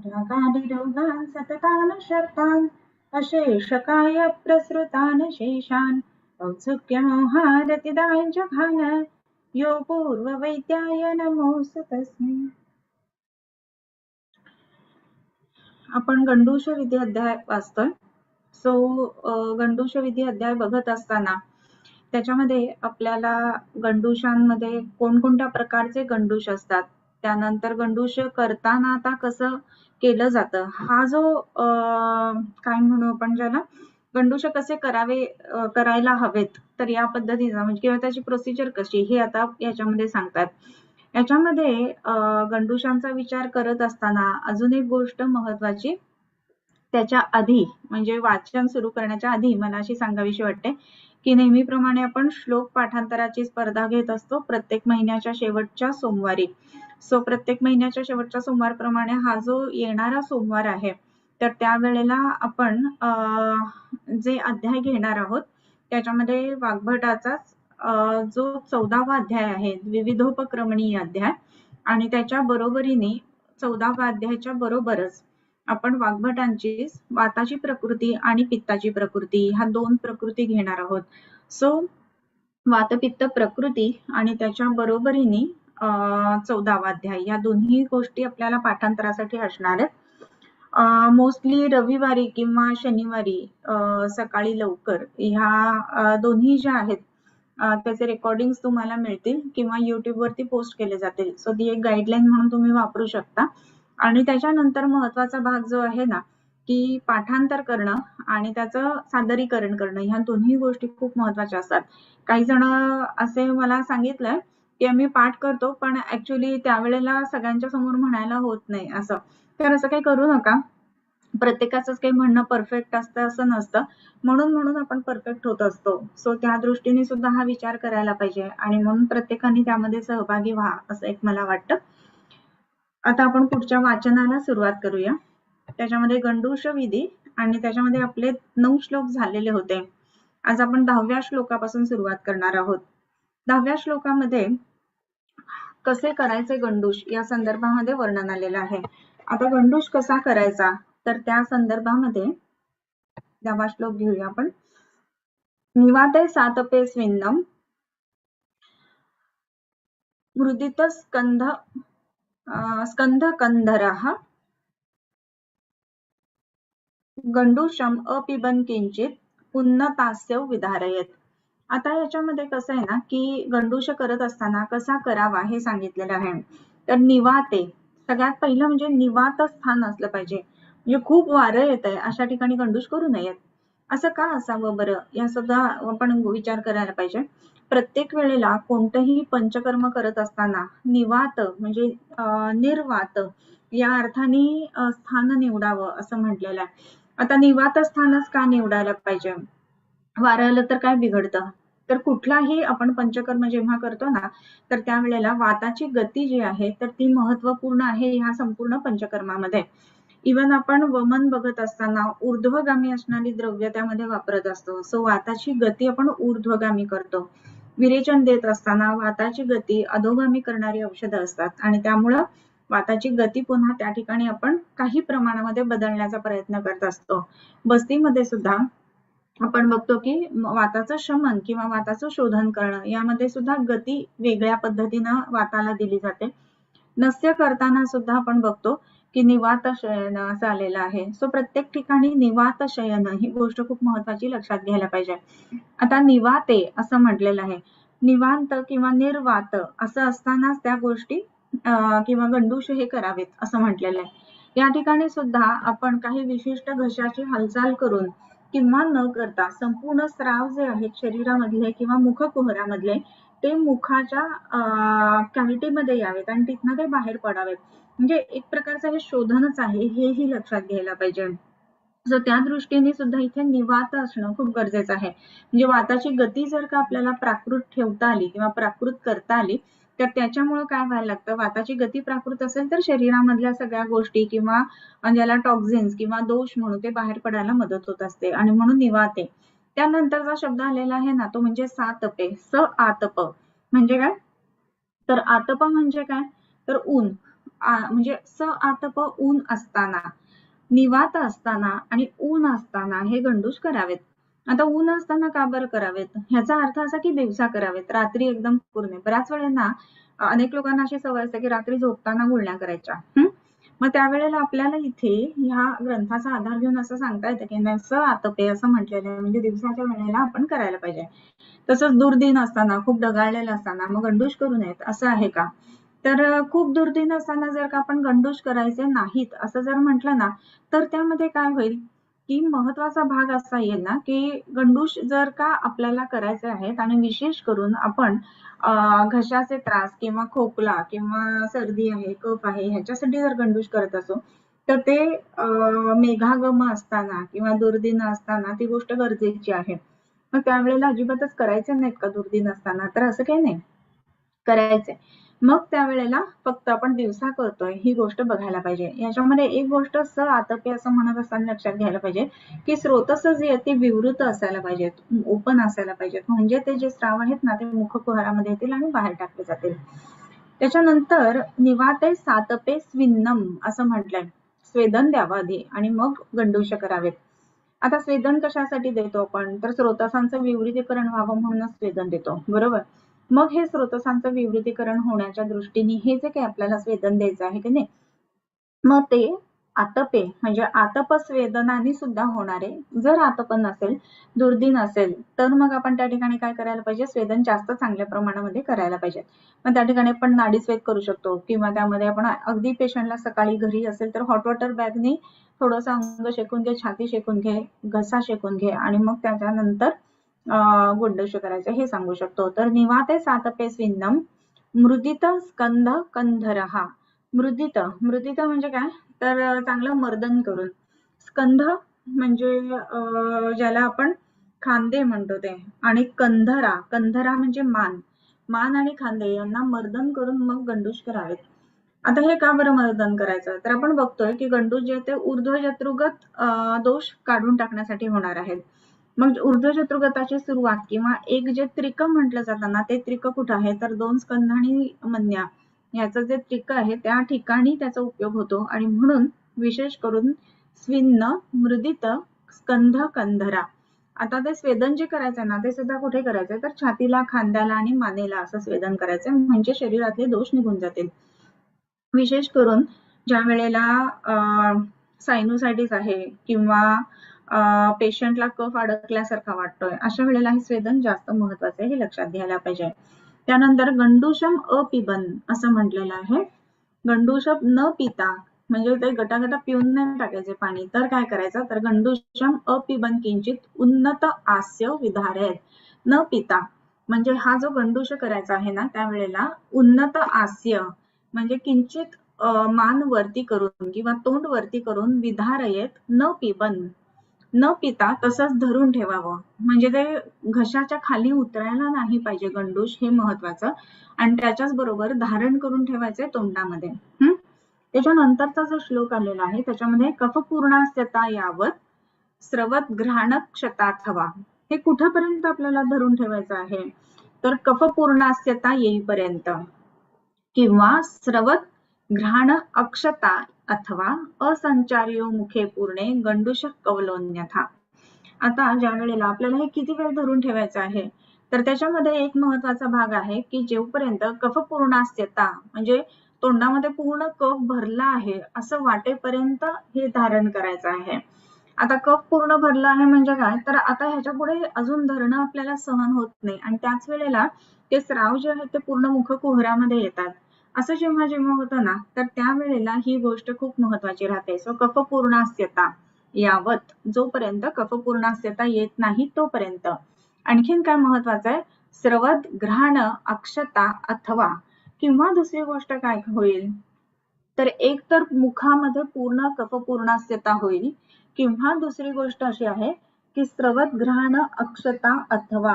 रागादिरोगान् सततान् शक्तान् अशेषकाय प्रसृतान् शेषान् औत्सुक्यमोहारतिदां जघान यो पूर्ववैद्याय नमोऽस्तु तस्मै. आपण गंडूष विधी अध्याय वाचतोय. गंडूष विधी अध्याय बघत असताना त्याच्यामध्ये आपल्याला गंडूशांमध्ये कोणकोणत्या प्रकारचे गंडूष असतात, त्यानंतर गंडूष करताना आता कसं केलं जातं, हा जो काय म्हणू आपण ज्याला गंडूष कसे करायला हवेत, तर या पद्धतीचा म्हणजे किंवा त्याची प्रोसिजर कशी हे आता याच्यामध्ये सांगतात. याच्यामध्ये गंडूशांचा विचार करत असताना अजून एक गोष्ट महत्वाची त्याच्या आधी म्हणजे वाचन सुरू करण्याच्या आधी मला अशी सांगावीशी वाटते की नेहमीप्रमाणे आपण श्लोक पाठांतराची स्पर्धा घेत असतो प्रत्येक महिन्याच्या शेवटच्या सोमवारी. प्रत्येक महिन्याच्या शेवटच्या सोमवारप्रमाणे हा जो येणारा सोमवार आहे तर त्यावेळेला आपण जे अध्याय घेणार आहोत त्याच्यामध्ये वाग्भटाचाच जो 14वा अध्याय आहे विविधोपक्रमणीय अध्याय आणि त्याच्या बरोबरीने 14व्या अध्यायाच्या बरोबरच आपण वाग्भटांची वाताची प्रकृती आणि पित्ताची प्रकृती ह्या दोन प्रकृती घेणार आहोत. वातपित्त प्रकृती आणि त्याच्या बरोबरीने 14वा अध्याय या दोन्ही गोष्टी आपल्याला पाठांतरासाठी असणार आहेत. मोस्टली रविवारी किंवा शनिवारी सकाळी लवकर ह्या दोन्ही ज्या आहेत त्याचे रेकॉर्डिंग तुम्हाला मिळतील किंवा YouTube वरती पोस्ट केले जातील. ती एक गाईडलाईन म्हणून तुम्ही वापरू शकता. आणि त्याच्यानंतर महत्वाचा भाग जो आहे ना की पाठांतर करणं आणि त्याचं सादरीकरण करणं ह्या दोन्ही गोष्टी खूप महत्वाच्या असतात. काही जण असे मला सांगितलंय की आम्ही पाठ करतो पण ऍक्च्युली त्यावेळेला सगळ्यांच्या समोर म्हणायला होत नाही असं. तर असं काही करू नका. प्रत्येकाचंच काही म्हणणं परफेक्ट असतं असं नसतं, म्हणून आपण परफेक्ट होत असतो. त्या दृष्टीने सुद्धा हा विचार करायला पाहिजे आणि म्हणून प्रत्येकाने त्यामध्ये सहभागी व्हा असं एक मला वाटतं. आता आपण पुढच्या वाचनाला सुरुवात करूया. त्याच्यामध्ये गंडूष विधी आणि त्याच्यामध्ये आपले 9 श्लोक झालेले होते. आज आपण 10व्या श्लोकापासून सुरुवात करणार आहोत. 10व्या श्लोकामध्ये कसे करायचे गंडूष या संदर्भामध्ये वर्णन आलेलं आहे. आता गंडूष कसा करायचा तर त्या संदर्भामध्ये 10वा श्लोक घेऊया आपण. निवाते सातपे स्विन्नम मृदित स्कंधकंधरः गंडूषम अपिबन किंचित उन्नतास्य विधारयेत. आता याच्यामध्ये कसं आहे ना की गंडूष करत असताना कसा करावा हे सांगितलेलं आहे. तर निवाते सगळ्यात पहिलं म्हणजे निवात स्थान असलं पाहिजे. म्हणजे खूप वारं येत आहे अशा ठिकाणी गंडूष करू नयेत. असं का असावं बरं या सुद्धा आपण विचार करायला पाहिजे. प्रत्येक वेळेला कोणतंही पंचकर्म करत असताना निवात म्हणजे निर्वात या अर्थाने स्थान निवडावं असं म्हटलेलं आहे. आता निवात स्थानच का निवडायला पाहिजे, वारं आलं तर काय बिघडतं, तर कुठलाही आपण पंचकर्म जेव्हा करतो ना तर त्यावेळेला वाताची गती जी आहे तर ती महत्वपूर्ण आहे ह्या संपूर्ण पंचकर्मामध्ये. इव्हन आपण वमन बघत असताना ऊर्ध्वगामी असणारी द्रव्य त्यामध्ये वापरत असतो. वाताची गती आपण ऊर्ध्वगामी करतो. विरेचन देत असताना वाताची गती अधोगामी करणारी औषधं असतात आणि त्यामुळं वाताची गती पुन्हा त्या ठिकाणी आपण काही प्रमाणामध्ये बदलण्याचा प्रयत्न करत असतो. बस्तीमध्ये सुद्धा आपण बघतो की वाताचं शमन किंवा वाताचं शोधन करणं यामध्ये सुद्धा गती वेगळ्या पद्धतीनं वाताला दिली जाते. नस्य करताना सुद्धा आपण बघतो की निवात शयन असं आलेलं आहे. प्रत्येक ठिकाणी निवात शयन ही गोष्ट खूप महत्वाची लक्षात घ्यायला पाहिजे. आता निवाते असं म्हटलेलं आहे. निवांत किंवा निर्वात असं असतानाच त्या गोष्टी किंवा गंडूष हे करावेत असं म्हटलेलं आहे. या ठिकाणी सुद्धा आपण काही विशिष्ट घशाची हालचाल करून किंवा न करता संपूर्ण स्राव जे आहेत शरीरामधले किंवा मुखकुहरामधले ते मुखाच्या कॅव्हिटीमध्ये यावेत आणि तिथनं ते बाहेर पडावेत. म्हणजे एक प्रकारचं हे शोधनच आहे हेही लक्षात घ्यायला पाहिजे. त्या दृष्टीने सुद्धा इथे निवात असणं खूप गरजेचं आहे. म्हणजे वाताची गती जर का आपल्याला प्राकृत ठेवता आली किंवा प्राकृत करता आली तर त्याच्यामुळे काय व्हायला लागतं, वाताची गती प्राकृत असेल तर शरीरामधल्या सगळ्या गोष्टी किंवा ज्याला टॉक्झिन्स किंवा दोष म्हणून ते बाहेर पडायला मदत होत असते आणि म्हणून निवाते. त्यानंतरचा शब्द आलेला आहे ना तो म्हणजे सातपे. आतप म्हणजे काय, तर आतप म्हणजे काय तर ऊन. म्हणजे स आतप ऊन असताना, निवात असताना आणि ऊन असताना हे गंडूश करावेत. आता ऊन असताना का बरं करावेत? ह्याचा अर्थ असा की दिवसा करावेत, रात्री एकदम पूर्ण. बऱ्याच वेळेला अनेक लोकांना अशी सवय असते की रात्री झोपताना गुळण्या करायच्या. मग त्यावेळेला आपल्याला इथे ह्या ग्रंथाचा आधार घेऊन असं सांगता येतं की स आतपे असं म्हटलेलं आहे, म्हणजे दिवसाच्या वेळेला आपण करायला पाहिजे. तसंच दुर्दिन असताना, खूप ढगाळलेलं असताना मग गंडूश करू नयेत असं आहे का? तर खूप दुर्दिन असताना जर का आपण गंडूश करायचे नाहीत असं जर म्हटलं ना, तर त्यामध्ये काय होईल की महत्वाचा भाग असा येईल ना की गंडूश जर का आपल्याला करायचे आहेत आणि विशेष करून आपण घशाचे त्रास किंवा खोकला किंवा सर्दी आहे, कफ आहे ह्याच्यासाठी जर गंडूश करत असो, तर ते मेघागम असताना किंवा दुर्दिन असताना ती गोष्ट गरजेची आहे. मग त्यावेळेला अजिबातच करायचे नाहीत का दुर्दिन असताना? तर असं काही नाही, करायचंय. मग त्यावेळेला फक्त आपण दिवसा करतोय ही गोष्ट बघायला पाहिजे. याच्यामध्ये एक गोष्ट स आतपे असं म्हणत असताना लक्षात घ्यायला पाहिजे की स्रोतस जे आहे ते विवृत असायला पाहिजेत, ओपन असायला पाहिजेत, म्हणजे ते जे स्राव आहेत ना ते मुखकुहरामध्ये येतील आणि बाहेर टाकले जातील. त्याच्यानंतर निवाते सातपे स्विन्नम असं म्हटलंय, स्वेदन द्यावं आधी आणि मग गंडूश करावेत. आता स्वेदन कशासाठी देतो आपण? तर स्रोतसांचं विवृतीकरण व्हावं म्हणूनच स्वेदन देतो, बरोबर? मग हे स्रोतसांचं विवृतीकरण होण्याच्या दृष्टीने हे जे काही आपल्याला स्वेदन द्यायचं आहे की नाही, मग ते आतपे म्हणजे आतप स्वेदनाने सुद्धा होणारे. जर आतप नसेल, दुर्दिन असेल, तर मग आपण त्या ठिकाणी काय करायला पाहिजे? स्वेदन जास्त चांगल्या प्रमाणामध्ये करायला पाहिजे. मग त्या ठिकाणी आपण नाडीस्वेद करू शकतो किंवा त्यामध्ये आपण अगदी पेशंटला सकाळी घरी असेल तर हॉट वॉटर बॅगने थोडंसं अंग शेकून घे, छाती शेकून घे, घसा शेकून घे आणि मग त्याच्यानंतर गुंडूश करायचं हे सांगू शकतो. तर निवाते सातपे स्विन्नम मृदित स्कंध कंधरहा. मृदित म्हणजे काय? तर चांगलं मर्दन करून. स्कंध म्हणजे ज्याला आपण खांदे म्हणतो ते, आणि कंधरा म्हणजे मान आणि खांदे यांना मर्दन करून मग गंडूश करावेत. आता हे का बरं मर्दन करायचं? तर आपण बघतोय की गंडूश जे ते ऊर्ध्वजत्रुगत दोष काढून टाकण्यासाठी होणार आहेत. मग ऊर्ध्वजत्रुगताची सुरुवात किंवा एक जे त्रिक म्हटलं जातं ना, ते त्रिक कुठं आहे? तर 2 स्कंध आणि मन्या याचं जे त्रिक आहे त्या ठिकाणी त्याचा उपयोग होतो आणि म्हणून विशेष करून स्विन्न, मृदित, स्कंध, कंधरा. आता ते स्वेदन जे करायचंय ना ते सुद्धा कुठे करायचंय? तर छातीला, खांद्याला आणि मानेला असं स्वेदन करायचंय, म्हणजे शरीरातले दोष निघून जातील. विशेष करून ज्या वेळेला सायनुसायटिस आहे किंवा पेशंटला कफ अडकल्यासारखा वाटतोय, अशा वेळेला हे स्वेदन जास्त महत्वाचं आहे, हे लक्षात घ्यायला पाहिजे. त्यानंतर गंडूशम अपिबन असं म्हटलेलं आहे. गंडूशम न पिता म्हणजे ते गटागटा पिऊन नाही टाकायचे पाणी, तर काय करायचं? तर गंडूशम अपिबन किंचित उन्नत आस्य विधारयेत. न पिता म्हणजे हा जो गंडूश करायचा आहे ना त्यावेळेला उन्नत आस्य म्हणजे किंचित मान वरती करून किंवा तोंड वरती करून विधारयेत न पिबन, न पिता तसंच धरून ठेवावं, म्हणजे ते घशाच्या खाली उतरायला नाही पाहिजे गंडूश, हे महत्वाचं. आणि त्याच्याच बरोबर धारण करून ठेवायचंय तोंडामध्ये. त्याच्यानंतरचा जो श्लोक आलेला आहे त्याच्यामध्ये कफपूर्णास्यता यावत स्रवत घ्राण क्षताथवा, हे कुठपर्यंत आपल्याला धरून ठेवायचं आहे? तर कफपूर्णास्यता येईपर्यंत किंवा स्रवत घ्राण अक्षता अथवा असंचार्यो मुखे पूर्णे गंडूश कवलोन्यथा. आता ज्या वेळेला आपल्याला हे किती वेळ धरून ठेवायचं आहे? तर त्याच्यामध्ये एक महत्वाचा भाग आहे की जेवपर्यंत कफपूर्णास्यता म्हणजे तोंडामध्ये पूर्ण कफ भरला आहे असं वाटेपर्यंत हे धारण करायचं आहे. आता कफ पूर्ण भरला आहे म्हणजे काय? तर आता ह्याच्या पुढे अजून धरणं आपल्याला सहन होत नाही आणि त्याच वेळेला ते स्राव जे आहेत ते पूर्ण मुखकुहरामध्ये येतात. असं जेव्हा जेव्हा होतं ना तर त्यावेळेला ही गोष्ट खूप महत्वाची राहते. सो कफपूर्णास्यता यावत, जोपर्यंत कफपूर्णास्यता येत नाही तोपर्यंत. आणखीन काय महत्वाचं आहे? स्रवत घ्राण अक्षता अथवा, किंवा दुसरी गोष्ट काय होईल? तर एक तर मुखामध्ये पूर्ण कफपूर्णास्यता होईल किंवा दुसरी गोष्ट अशी आहे की स्रवत घ्राण अक्षता अथवा,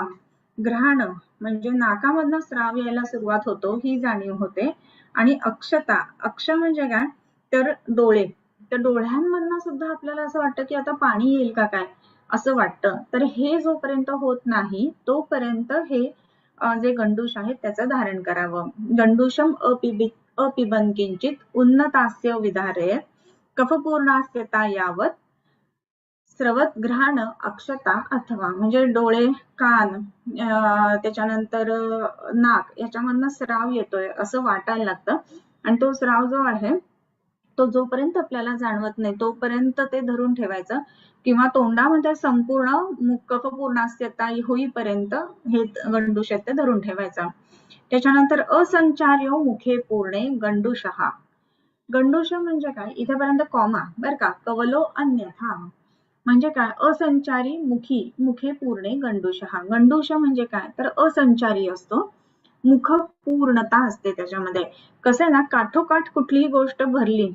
घ्राण म्हणजे नाकामधनं स्राव यायला सुरुवात होतो ही जाणीव होते, आणि अक्षता, अक्ष म्हणजे काय? तर डोळे, तर डोळ्यांमधनं सुद्धा आपल्याला असं वाटतं की आता पाणी येईल का काय असं वाटतं. तर हे जोपर्यंत होत नाही तोपर्यंत हे जे गंडूश आहेत त्याचं धारण करावं. गंडूशम अपिबित अपिबन किंचित उन्नतास्य विधारयेत कफपूर्णास्यता यावत स्रवत घ्राण अक्षता अथवा म्हणजे डोळे कान त्याच्यानंतर नाक याच्यामधनं स्राव येतोय असं वाटायला लागतं आणि तो स्राव जो आहे तो जोपर्यंत आपल्याला जाणवत नाही तोपर्यंत ते धरून ठेवायचं किंवा तोंडामध्ये संपूर्ण कफपूर्णास्यता होईपर्यंत हे गंडूश ते धरून ठेवायचं. त्याच्यानंतर असंचार्यो मुखे पूर्णे गंडूशः. गंडूश म्हणजे काय इथेपर्यंत कॉमा बर का. कवलो अन्यथा म्हणजे काय असंचारी मुखे पूर्णे गंडूशः. गंडूश म्हणजे काय तर असंचारी असतो, मुख पूर्णता असते त्याच्यामध्ये. कसं आहे ना काठोकाठ कुठलीही गोष्ट भरली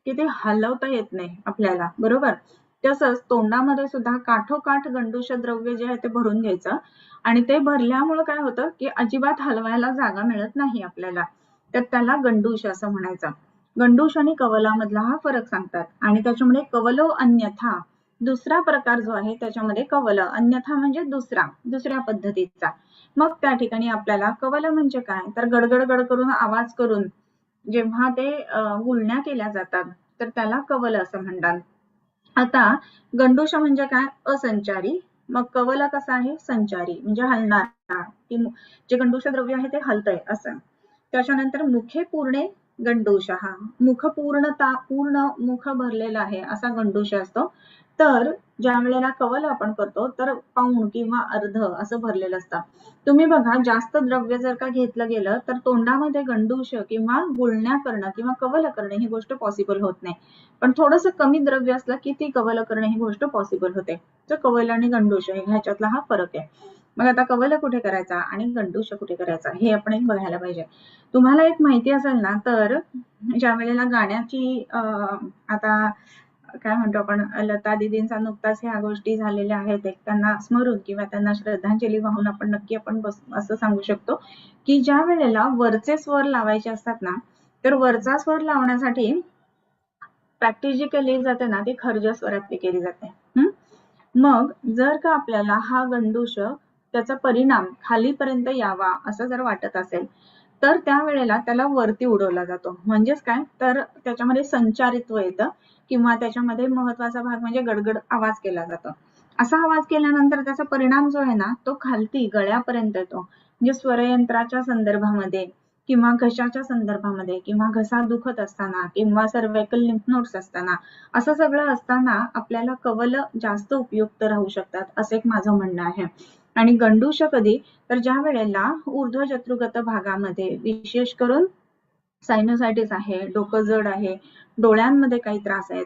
की ते हलवता येत नाही आपल्याला बरोबर. तसंच तोंडामध्ये सुद्धा काठोकाठ गंडूश द्रव्य जे आहे ते भरून घ्यायचं आणि ते भरल्यामुळे काय होतं की अजिबात हलवायला जागा मिळत नाही आपल्याला, तर त्याला गंडूश असं म्हणायचं. गंडूश आणि कवलामधला हा फरक सांगतात. आणि त्याच्यामध्ये कवलो अन्यथा दुसरा प्रकार जो आहे त्याच्यामध्ये कवल अन्यथा म्हणजे दुसऱ्या पद्धतीचा. मग त्या ठिकाणी आपल्याला कवल म्हणजे काय तर गडगड करून आवाज करून जेव्हा ते गुळण्या केल्या जातात तर त्याला कवल असं म्हणतात. आता गंडूश म्हणजे काय असंचारी, मग कवल कसा आहे संचारी म्हणजे हलणारा, जे गंडूश द्रव्य आहे ते हलतंय असं. त्याच्यानंतर मुखे पूर्णे गंडूशः. मुख पूर्ण मुख भरलेला आहे असा गंडूश असतो. तर ज्या वेळेला कवल आपण करतो तर पाऊण किंवा अर्ध असं भरलेलं असतं. तुम्ही बघा जास्त द्रव्य जर का घेतलं गेलं तर तोंडामध्ये गंडूश किंवा गुळण्या करणं किंवा कवल करणं ही गोष्ट पॉसिबल होत नाही. पण थोडंसं कमी द्रव्य असलं की ती कवल करणं ही गोष्ट पॉसिबल होते. तर कवल आणि गंडूश ह्याच्यातला हा फरक आहे. मग आता कवल कुठे करायचा आणि गंडूश कुठे करायचा हे आपण एक बघायला पाहिजे. तुम्हाला एक माहिती असेल ना तर ज्या वेळेला गाण्याची आता काय म्हणतो आपण लता दीदींचा नुकताच ह्या गोष्टी झालेल्या आहेत त्यांना स्मरून किंवा त्यांना श्रद्धांजली वाहून आपण नक्की आपण असं सांगू शकतो की ज्या वेळेला वरचे स्वर लावायचे असतात ना तर वरचा स्वर लावण्यासाठी प्रॅक्टिस जी केली जाते ना ती खर्ज स्वरात केली जाते. मग जर का आपल्याला हा गंडूश त्याचा परिणाम खालीपर्यंत यावा असं जर वाटत असेल तर त्यावेळेला त्याला वरती उडवला जातो. म्हणजेच काय तर त्याच्यामध्ये संचारित्व येतं किंवा त्याच्यामध्ये महत्वाचा भाग म्हणजे गडगड आवाज केला जातो. असा आवाज केल्यानंतर त्याचा परिणाम जो आहे ना तो खालती गळ्यापर्यंत येतो. म्हणजे स्वरयंत्राच्या संदर्भामध्ये किंवा घशाच्या संदर्भामध्ये किंवा घसा दुखत असताना किंवा सर्व्हायकल लिम्फ नोड्स असताना असं सगळं असताना आपल्याला कवल जास्त उपयुक्त राहू शकतात असं एक माझं म्हणणं आहे. आणि गंडूश कधी तर ज्या वेळेला ऊर्ध्वजत्रुगत भागामध्ये विशेष करून सायनोसायटिस आहे, डोकं जड आहे, डोळ्यांमध्ये काही त्रास आहेत,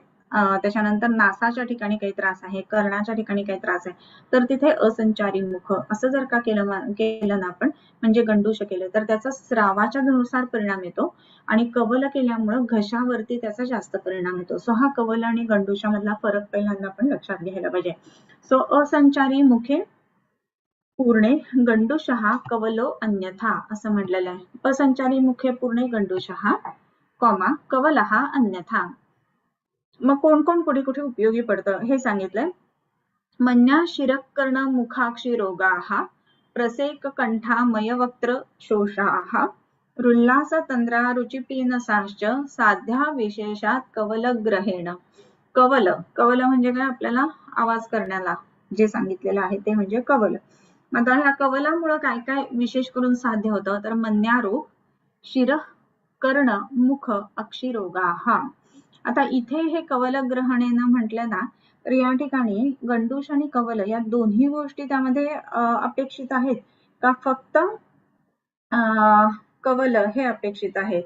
त्याच्यानंतर नासाच्या ठिकाणी काही त्रास आहे, कर्णाच्या ठिकाणी काही त्रास आहे तर तिथे असंचारी मुख असं जर का केलं ना आपण म्हणजे गंडूश केलं तर त्याचा स्रावाच्या नुसार परिणाम येतो आणि कवल केल्यामुळे घशावरती त्याचा जास्त परिणाम येतो. सो हा कवल आणि गंडूशामधला फरक पहिल्यांदा आपण लक्षात घ्यायला पाहिजे. सो असंचारी मुखे पूर्णे गंडूशः कवलो अन्यथा असं म्हटलेलं आहे. असंचारी मुखे पूर्णे गंडूशः कॉमा कवलः अन्यथा. मग कोण कुठे कुठे उपयोगी पडतं हे सांगितलंय. मन्या शिरकर्ण मुखाक्षी रोगाः प्रसेक कंठामय वक्त्र शोषाः रुल्लास तंद्रा रुचिपीनसाश्च साध्या विशेषात कवलग्रहेण. कवल म्हणजे काय आपल्याला आवाज करण्याला जे सांगितलेलं आहे ते म्हणजे कवल. आता ह्या कवलामुळे काय काय विशेष करून साध्य होतं तर मन्यारोग, शिर, कर्ण, मुख, अक्षिरोगाः. आता इथे हे कवलग्रहणेनं म्हटलं ना तर या ठिकाणी गंडूश आणि कवल या दोन्ही गोष्टी त्यामध्ये अपेक्षित आहेत का फक्त कवल हे अपेक्षित आहे.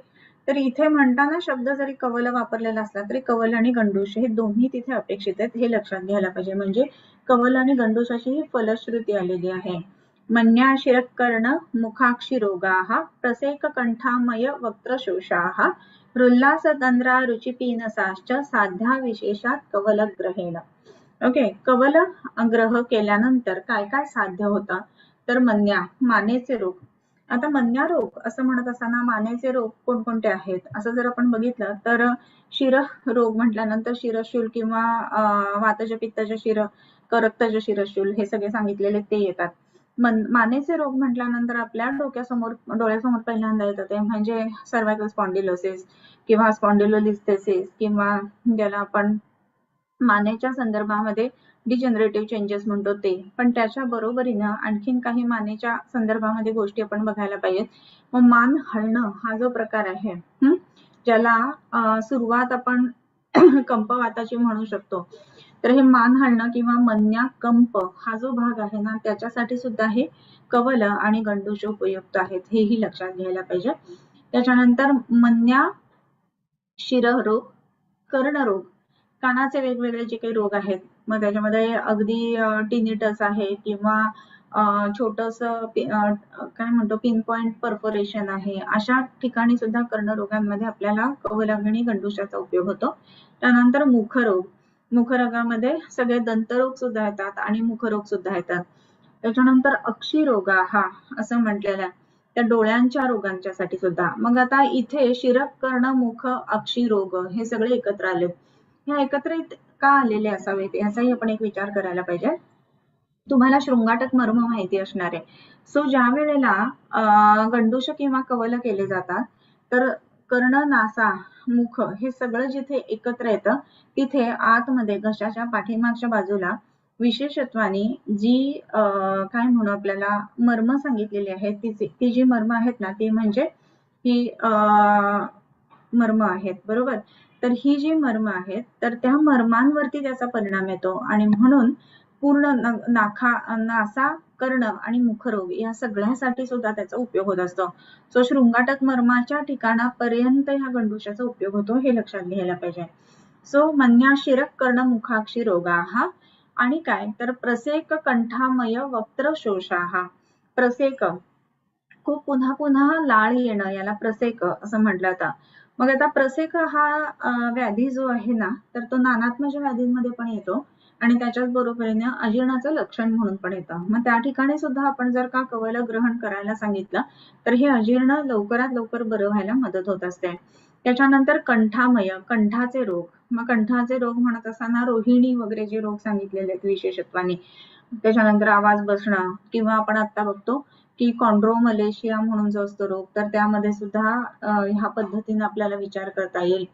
तर इथे म्हणताना शब्द जरी कवल वापरलेला असला तरी कवल आणि गंडूश हे दोन्ही तिथे अपेक्षित आहेत हे लक्षात घ्यायला पाहिजे. म्हणजे कवल आणि गंडूशाची ही फलश्रुती आलेली आहे. मन्या शिरकर्ण मुखाक्षी रोगाः प्रसेक कंठामय वक्त्रशोषाः रुल्लास तंद्रा रुचिपीनसाश्च साध्या विशेषात कवलग्रहेण. ओके, कवल ग्रह केल्यानंतर काय काय साध्य होतं तर मन्या मानेचे रोग. आता मन्या रोग असं म्हणत असताना मानेचे रोग कोणकोणते आहेत असं जर आपण बघितलं तर शिर रोग म्हटल्यानंतर शिरशूल किंवा वातज पित्तज शिर, रक्तज शिरशूल हे सगळे सांगितलेले ते येतात. मानेचे रोग म्हटल्यानंतर आपल्या डोळ्यासमोर पहिल्यांदा येतं ते म्हणजे सर्व्हायकल स्पॉन्डिलोसिस किंवा स्पॉन्डिलोलिस्थेसिस किंवा ज्याला आपण मानेच्या संदर्भामध्ये डिजनरेटिव्ह चेंजेस म्हणतो ते. पण त्याच्या बरोबरीनं आणखीन काही मानेच्या संदर्भामध्ये गोष्टी आपण बघायला पाहिजेत. मग मान हलणं हा जो प्रकार आहे ज्याला सुरुवात आपण कंपवाताची म्हणू शकतो. तर हे मान हलणं किंवा मन्या कंप हा जो भाग आहे ना त्याच्यासाठी सुद्धा हे कवल आणि गंडूश उपयुक्त आहेत, हेही लक्षात घ्यायला पाहिजे. त्याच्यानंतर मन्या शिररोग, कर्णरोग, कानाचे वेगवेगळे जे काही रोग आहेत मग त्याच्यामध्ये अगदी टिनिटस आहे किंवा छोटस काय म्हणतो पिन पॉइंट परफोरेशन आहे, अशा ठिकाणी सुद्धा कर्णरोगांमध्ये आपल्याला कवलागिणी गंडूशाचा उपयोग होतो. त्यानंतर मुखरोग, मुखरोगामध्ये सगळे दंतरोग सुद्धा येतात आणि मुखरोग सुद्धा येतात. त्याच्यानंतर अक्षिरोगा हा असं म्हटलेलं आहे त्या डोळ्यांच्या रोगांच्यासाठी सुद्धा. मग आता इथे शिरक, कर्ण, मुख, अक्षिरोग हे सगळे एकत्र आलेत. हे एकत्रित का आलेले असावेत याचाही आपण एक विचार करायला पाहिजे. तुम्हाला शृंगाटक मर्म माहिती असणार आहे. सो ज्या वेळेला गंडूश किंवा कवल केले जातात तर कर्ण, नासा, मुख हे सगळं जिथे एकत्र येतं तिथे आतमध्ये घशाच्या पाठीमागच्या बाजूला विशेषत्वाने जी काय म्हणू आपल्याला मर्म सांगितलेली आहेत ती जी मर्म आहेत ना ती म्हणजे ही मर्म आहेत, बरोबर. तर ही जी मर्म आहेत तर त्या मर्मांवरती त्याचा परिणाम येतो आणि म्हणून पूर्ण नासा, कर्ण आणि मुखरोग या सगळ्यासाठी सुद्धा त्याचा उपयोग होत असतो. सो शृंगाटक मर्माच्या ठिकाणापर्यंत ह्या गंडूशाचा उपयोग होतो हे लक्षात घ्यायला पाहिजे. सो मन्याशिरक, कर्ण, मुखाक्षी रोगा हा आणि काय तर प्रसेक, कंठामय, वक्त्र शोषा. प्रसेक खूप पुन्हा पुन्हा लाळ येणं याला प्रसेक असं म्हटलं जातं. मग आता प्रसेक हा व्याधी जो आहे ना तर तो नानात्मक व्याधींमध्ये पण येतो आणि त्याच्याच बरोबरीने अजीर्णाचं लक्षण म्हणून पण येतं. मग त्या ठिकाणी सुद्धा आपण जर का कवल ग्रहण करायला सांगितलं तर हे अजीर्ण लवकरात लवकर बरं व्हायला मदत होत असते. त्याच्यानंतर कंठामय, कंठाचे रोग. मग कंठाचे रोग म्हणत असताना रोहिणी वगैरे जे रोग सांगितलेले आहेत विशेषत्वाने. त्याच्यानंतर आवाज बसणं किंवा आपण आता बघतो की कॉन्ड्रोमलेशिया म्हणून जो असतो रोग तर त्यामध्ये सुद्धा ह्या पद्धतीने आपल्याला विचार करता येईल.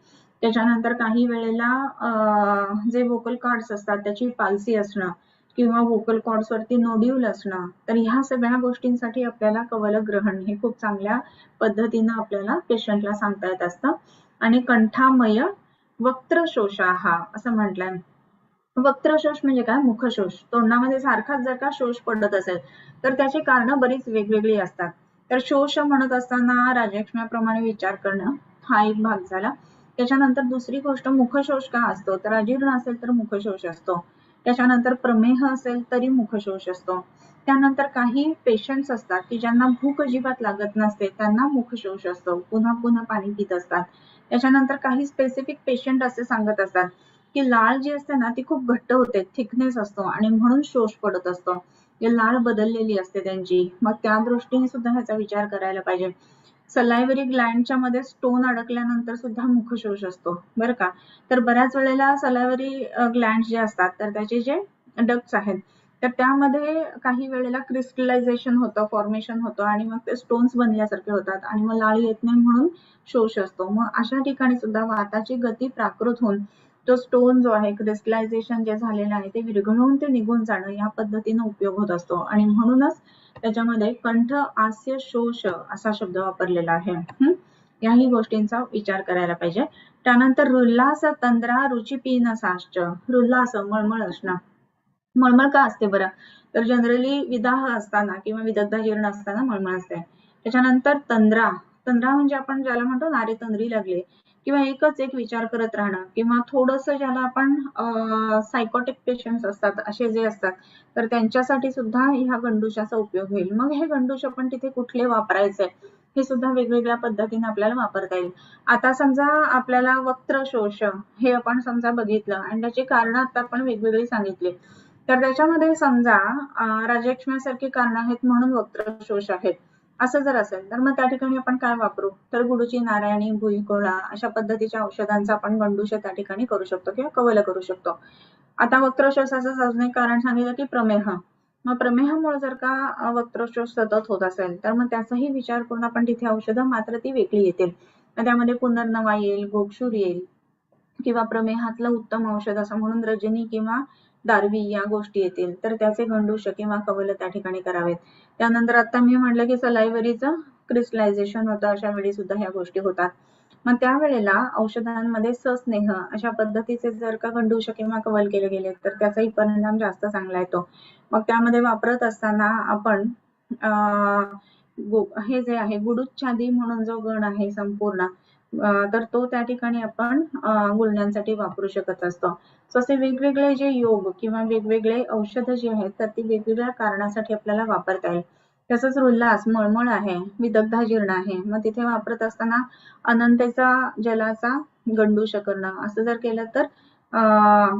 त्याच्यानंतर काही वेळेला जे वोकल कॉर्ड्स असतात त्याची पाल्सी असणं किंवा वोकल कॉर्ड्स वरती नोड्यूल असणं तर ह्या सगळ्या गोष्टींसाठी आपल्याला कवल ग्रहण हे खूप चांगल्या पद्धतीनं आपल्याला पेशंटला सांगता येत असतं. आणि कंठामय वक्त्रशोषा हा असं म्हटलंय. वक्त्रशोष म्हणजे काय मुखशोष, तोंडामध्ये सारखाच जर का शोष पडत असेल तर त्याची कारणं बरीच वेगवेगळी असतात. तर शोष म्हणत असताना राजयक्ष्म्याप्रमाणे विचार करणं हा एक भाग झाला. त्याच्यानंतर दुसरी गोष्ट मुखशोष का असतो तर अजीर्ण असेल तर मुखशोष असतो. त्याच्यानंतर प्रमेह असेल तरी मुखशोष असतो. त्यानंतर काही पेशंट्स असतात की ज्यांना भूक अजिबात लागत नसते त्यांना मुखशोष असतो, पुन्हा पुन्हा पाणी पित असतात. त्याच्यानंतर काही स्पेसिफिक पेशंट असे सांगत असतात की लाळ जी असते ना ती खूप घट्ट होते, थिकनेस असतो आणि म्हणून शोष पडत असतो. लाळ बदललेली असते त्यांची. मग त्या दृष्टीने सुद्धा ह्याचा विचार करायला पाहिजे. सलायव्हरी ग्लँडच्या मध्ये स्टोन अडकल्यानंतर सुद्धा मुखशोष असतो बरं का. तर बऱ्याच वेळेला सलायव्हरी ग्लँड जे असतात तर त्याचे जे डक्ट्स आहेत तर त्यामध्ये काही वेळेला क्रिस्टलायझेशन होतं, फॉर्मेशन होतं आणि मग ते स्टोन्स बनल्यासारखे होतात आणि मग लाळ येत नाही म्हणून शोष असतो. मग अशा ठिकाणी सुद्धा वाताची गती प्राकृत होऊन तो स्टोन जो आहे क्रिस्टलायझेशन जे झालेलं आहे ते विरघळून ते निघून जाणं या पद्धतीने उपयोग होत असतो आणि म्हणूनच त्याच्यामध्ये कंठ आस्य शोष असा शब्द वापरलेला आहे. याही गोष्टींचा विचार करायला पाहिजे. त्यानंतर रुल्लास, तंद्रा, रुचिपीन साश्च. रुल्लास मळमळ असणं. मळमळ का असते बरं तर जनरली विदाह असताना किंवा विदग्धाजीर्ण असताना मळमळ असते. त्याच्यानंतर तंद्रा, तंद्रा म्हणजे आपण ज्याला म्हणतो नारे तंद्री लागले किंवा एकच एक विचार करत राहणं किंवा थोडंसं ज्याला आपण सायकोटिक पेशंट्स असतात असे जे असतात तर त्यांच्यासाठी सुद्धा ह्या गंडूशाचा उपयोग होईल. मग हे गंडूश आपण तिथे कुठले वापरायचे हे सुद्धा वेगवेगळ्या पद्धतीने आपल्याला वापरता येईल. आता समजा आपल्याला वक्त्रशोष हे आपण समजा बघितलं आणि त्याची कारणं आता आपण वेगवेगळी सांगितली तर त्याच्यामध्ये समजा राजयक्ष्म्यासारखी कारणं आहेत म्हणून वक्त्रशोष आहेत असं जर असेल तर मग त्या ठिकाणी आपण काय वापरू तर गुडूची नारायणी, भुईकोळा अशा पद्धतीच्या औषधांचा आपण गंडूश त्या ठिकाणी करू शकतो किंवा कवल करू शकतो. आता वक्त्रशोषाचं सार्वजनिक कारण सांगितलं की प्रमेह. मग प्रमेहामुळे जर का वक्तृत्व सतत होत असेल तर मग त्याचाही विचार करून आपण तिथे औषधं मात्र ती वेगळी येतील. त्यामध्ये पुनर्नवा येईल, गोक्षूर येईल किंवा प्रमेहातलं उत्तम औषध असं म्हणून रजनी किंवा दारवी या गोष्टी येतील, तर त्याचे गंडूष किंवा कवल त्या ठिकाणी करावेत. त्यानंतर आता मी म्हटलं की सलायवरीचं क्रिस्टलायझेशन होतं, अशा वेळी सुद्धा ह्या गोष्टी होतात. मग त्यावेळेला औषधांमध्ये सस्नेह अशा पद्धतीचे जर का गंडूष किंवा कवल केले गेले तर त्याचाही परिणाम जास्त चांगला येतो. मग त्यामध्ये वापरत असताना आपण हे जे आहे गुडुच्छादी म्हणून जो गण आहे संपूर्ण, तर तो त्या ठिकाणी आपण गुळण्यांसाठी वापरू शकत असतो. असे वेगवेगळे जे योग किंवा वेगवेगळे औषध जे आहेत तर ती वेगवेगळ्या कारणासाठी आपल्याला वापरता येईल. तसंच उल्हास, मळमळ आहे, विदग्धाजीर्ण आहे, मग तिथे वापरत असताना अनंतेचा जलाचा गंडूष करणं असं जर केलं तर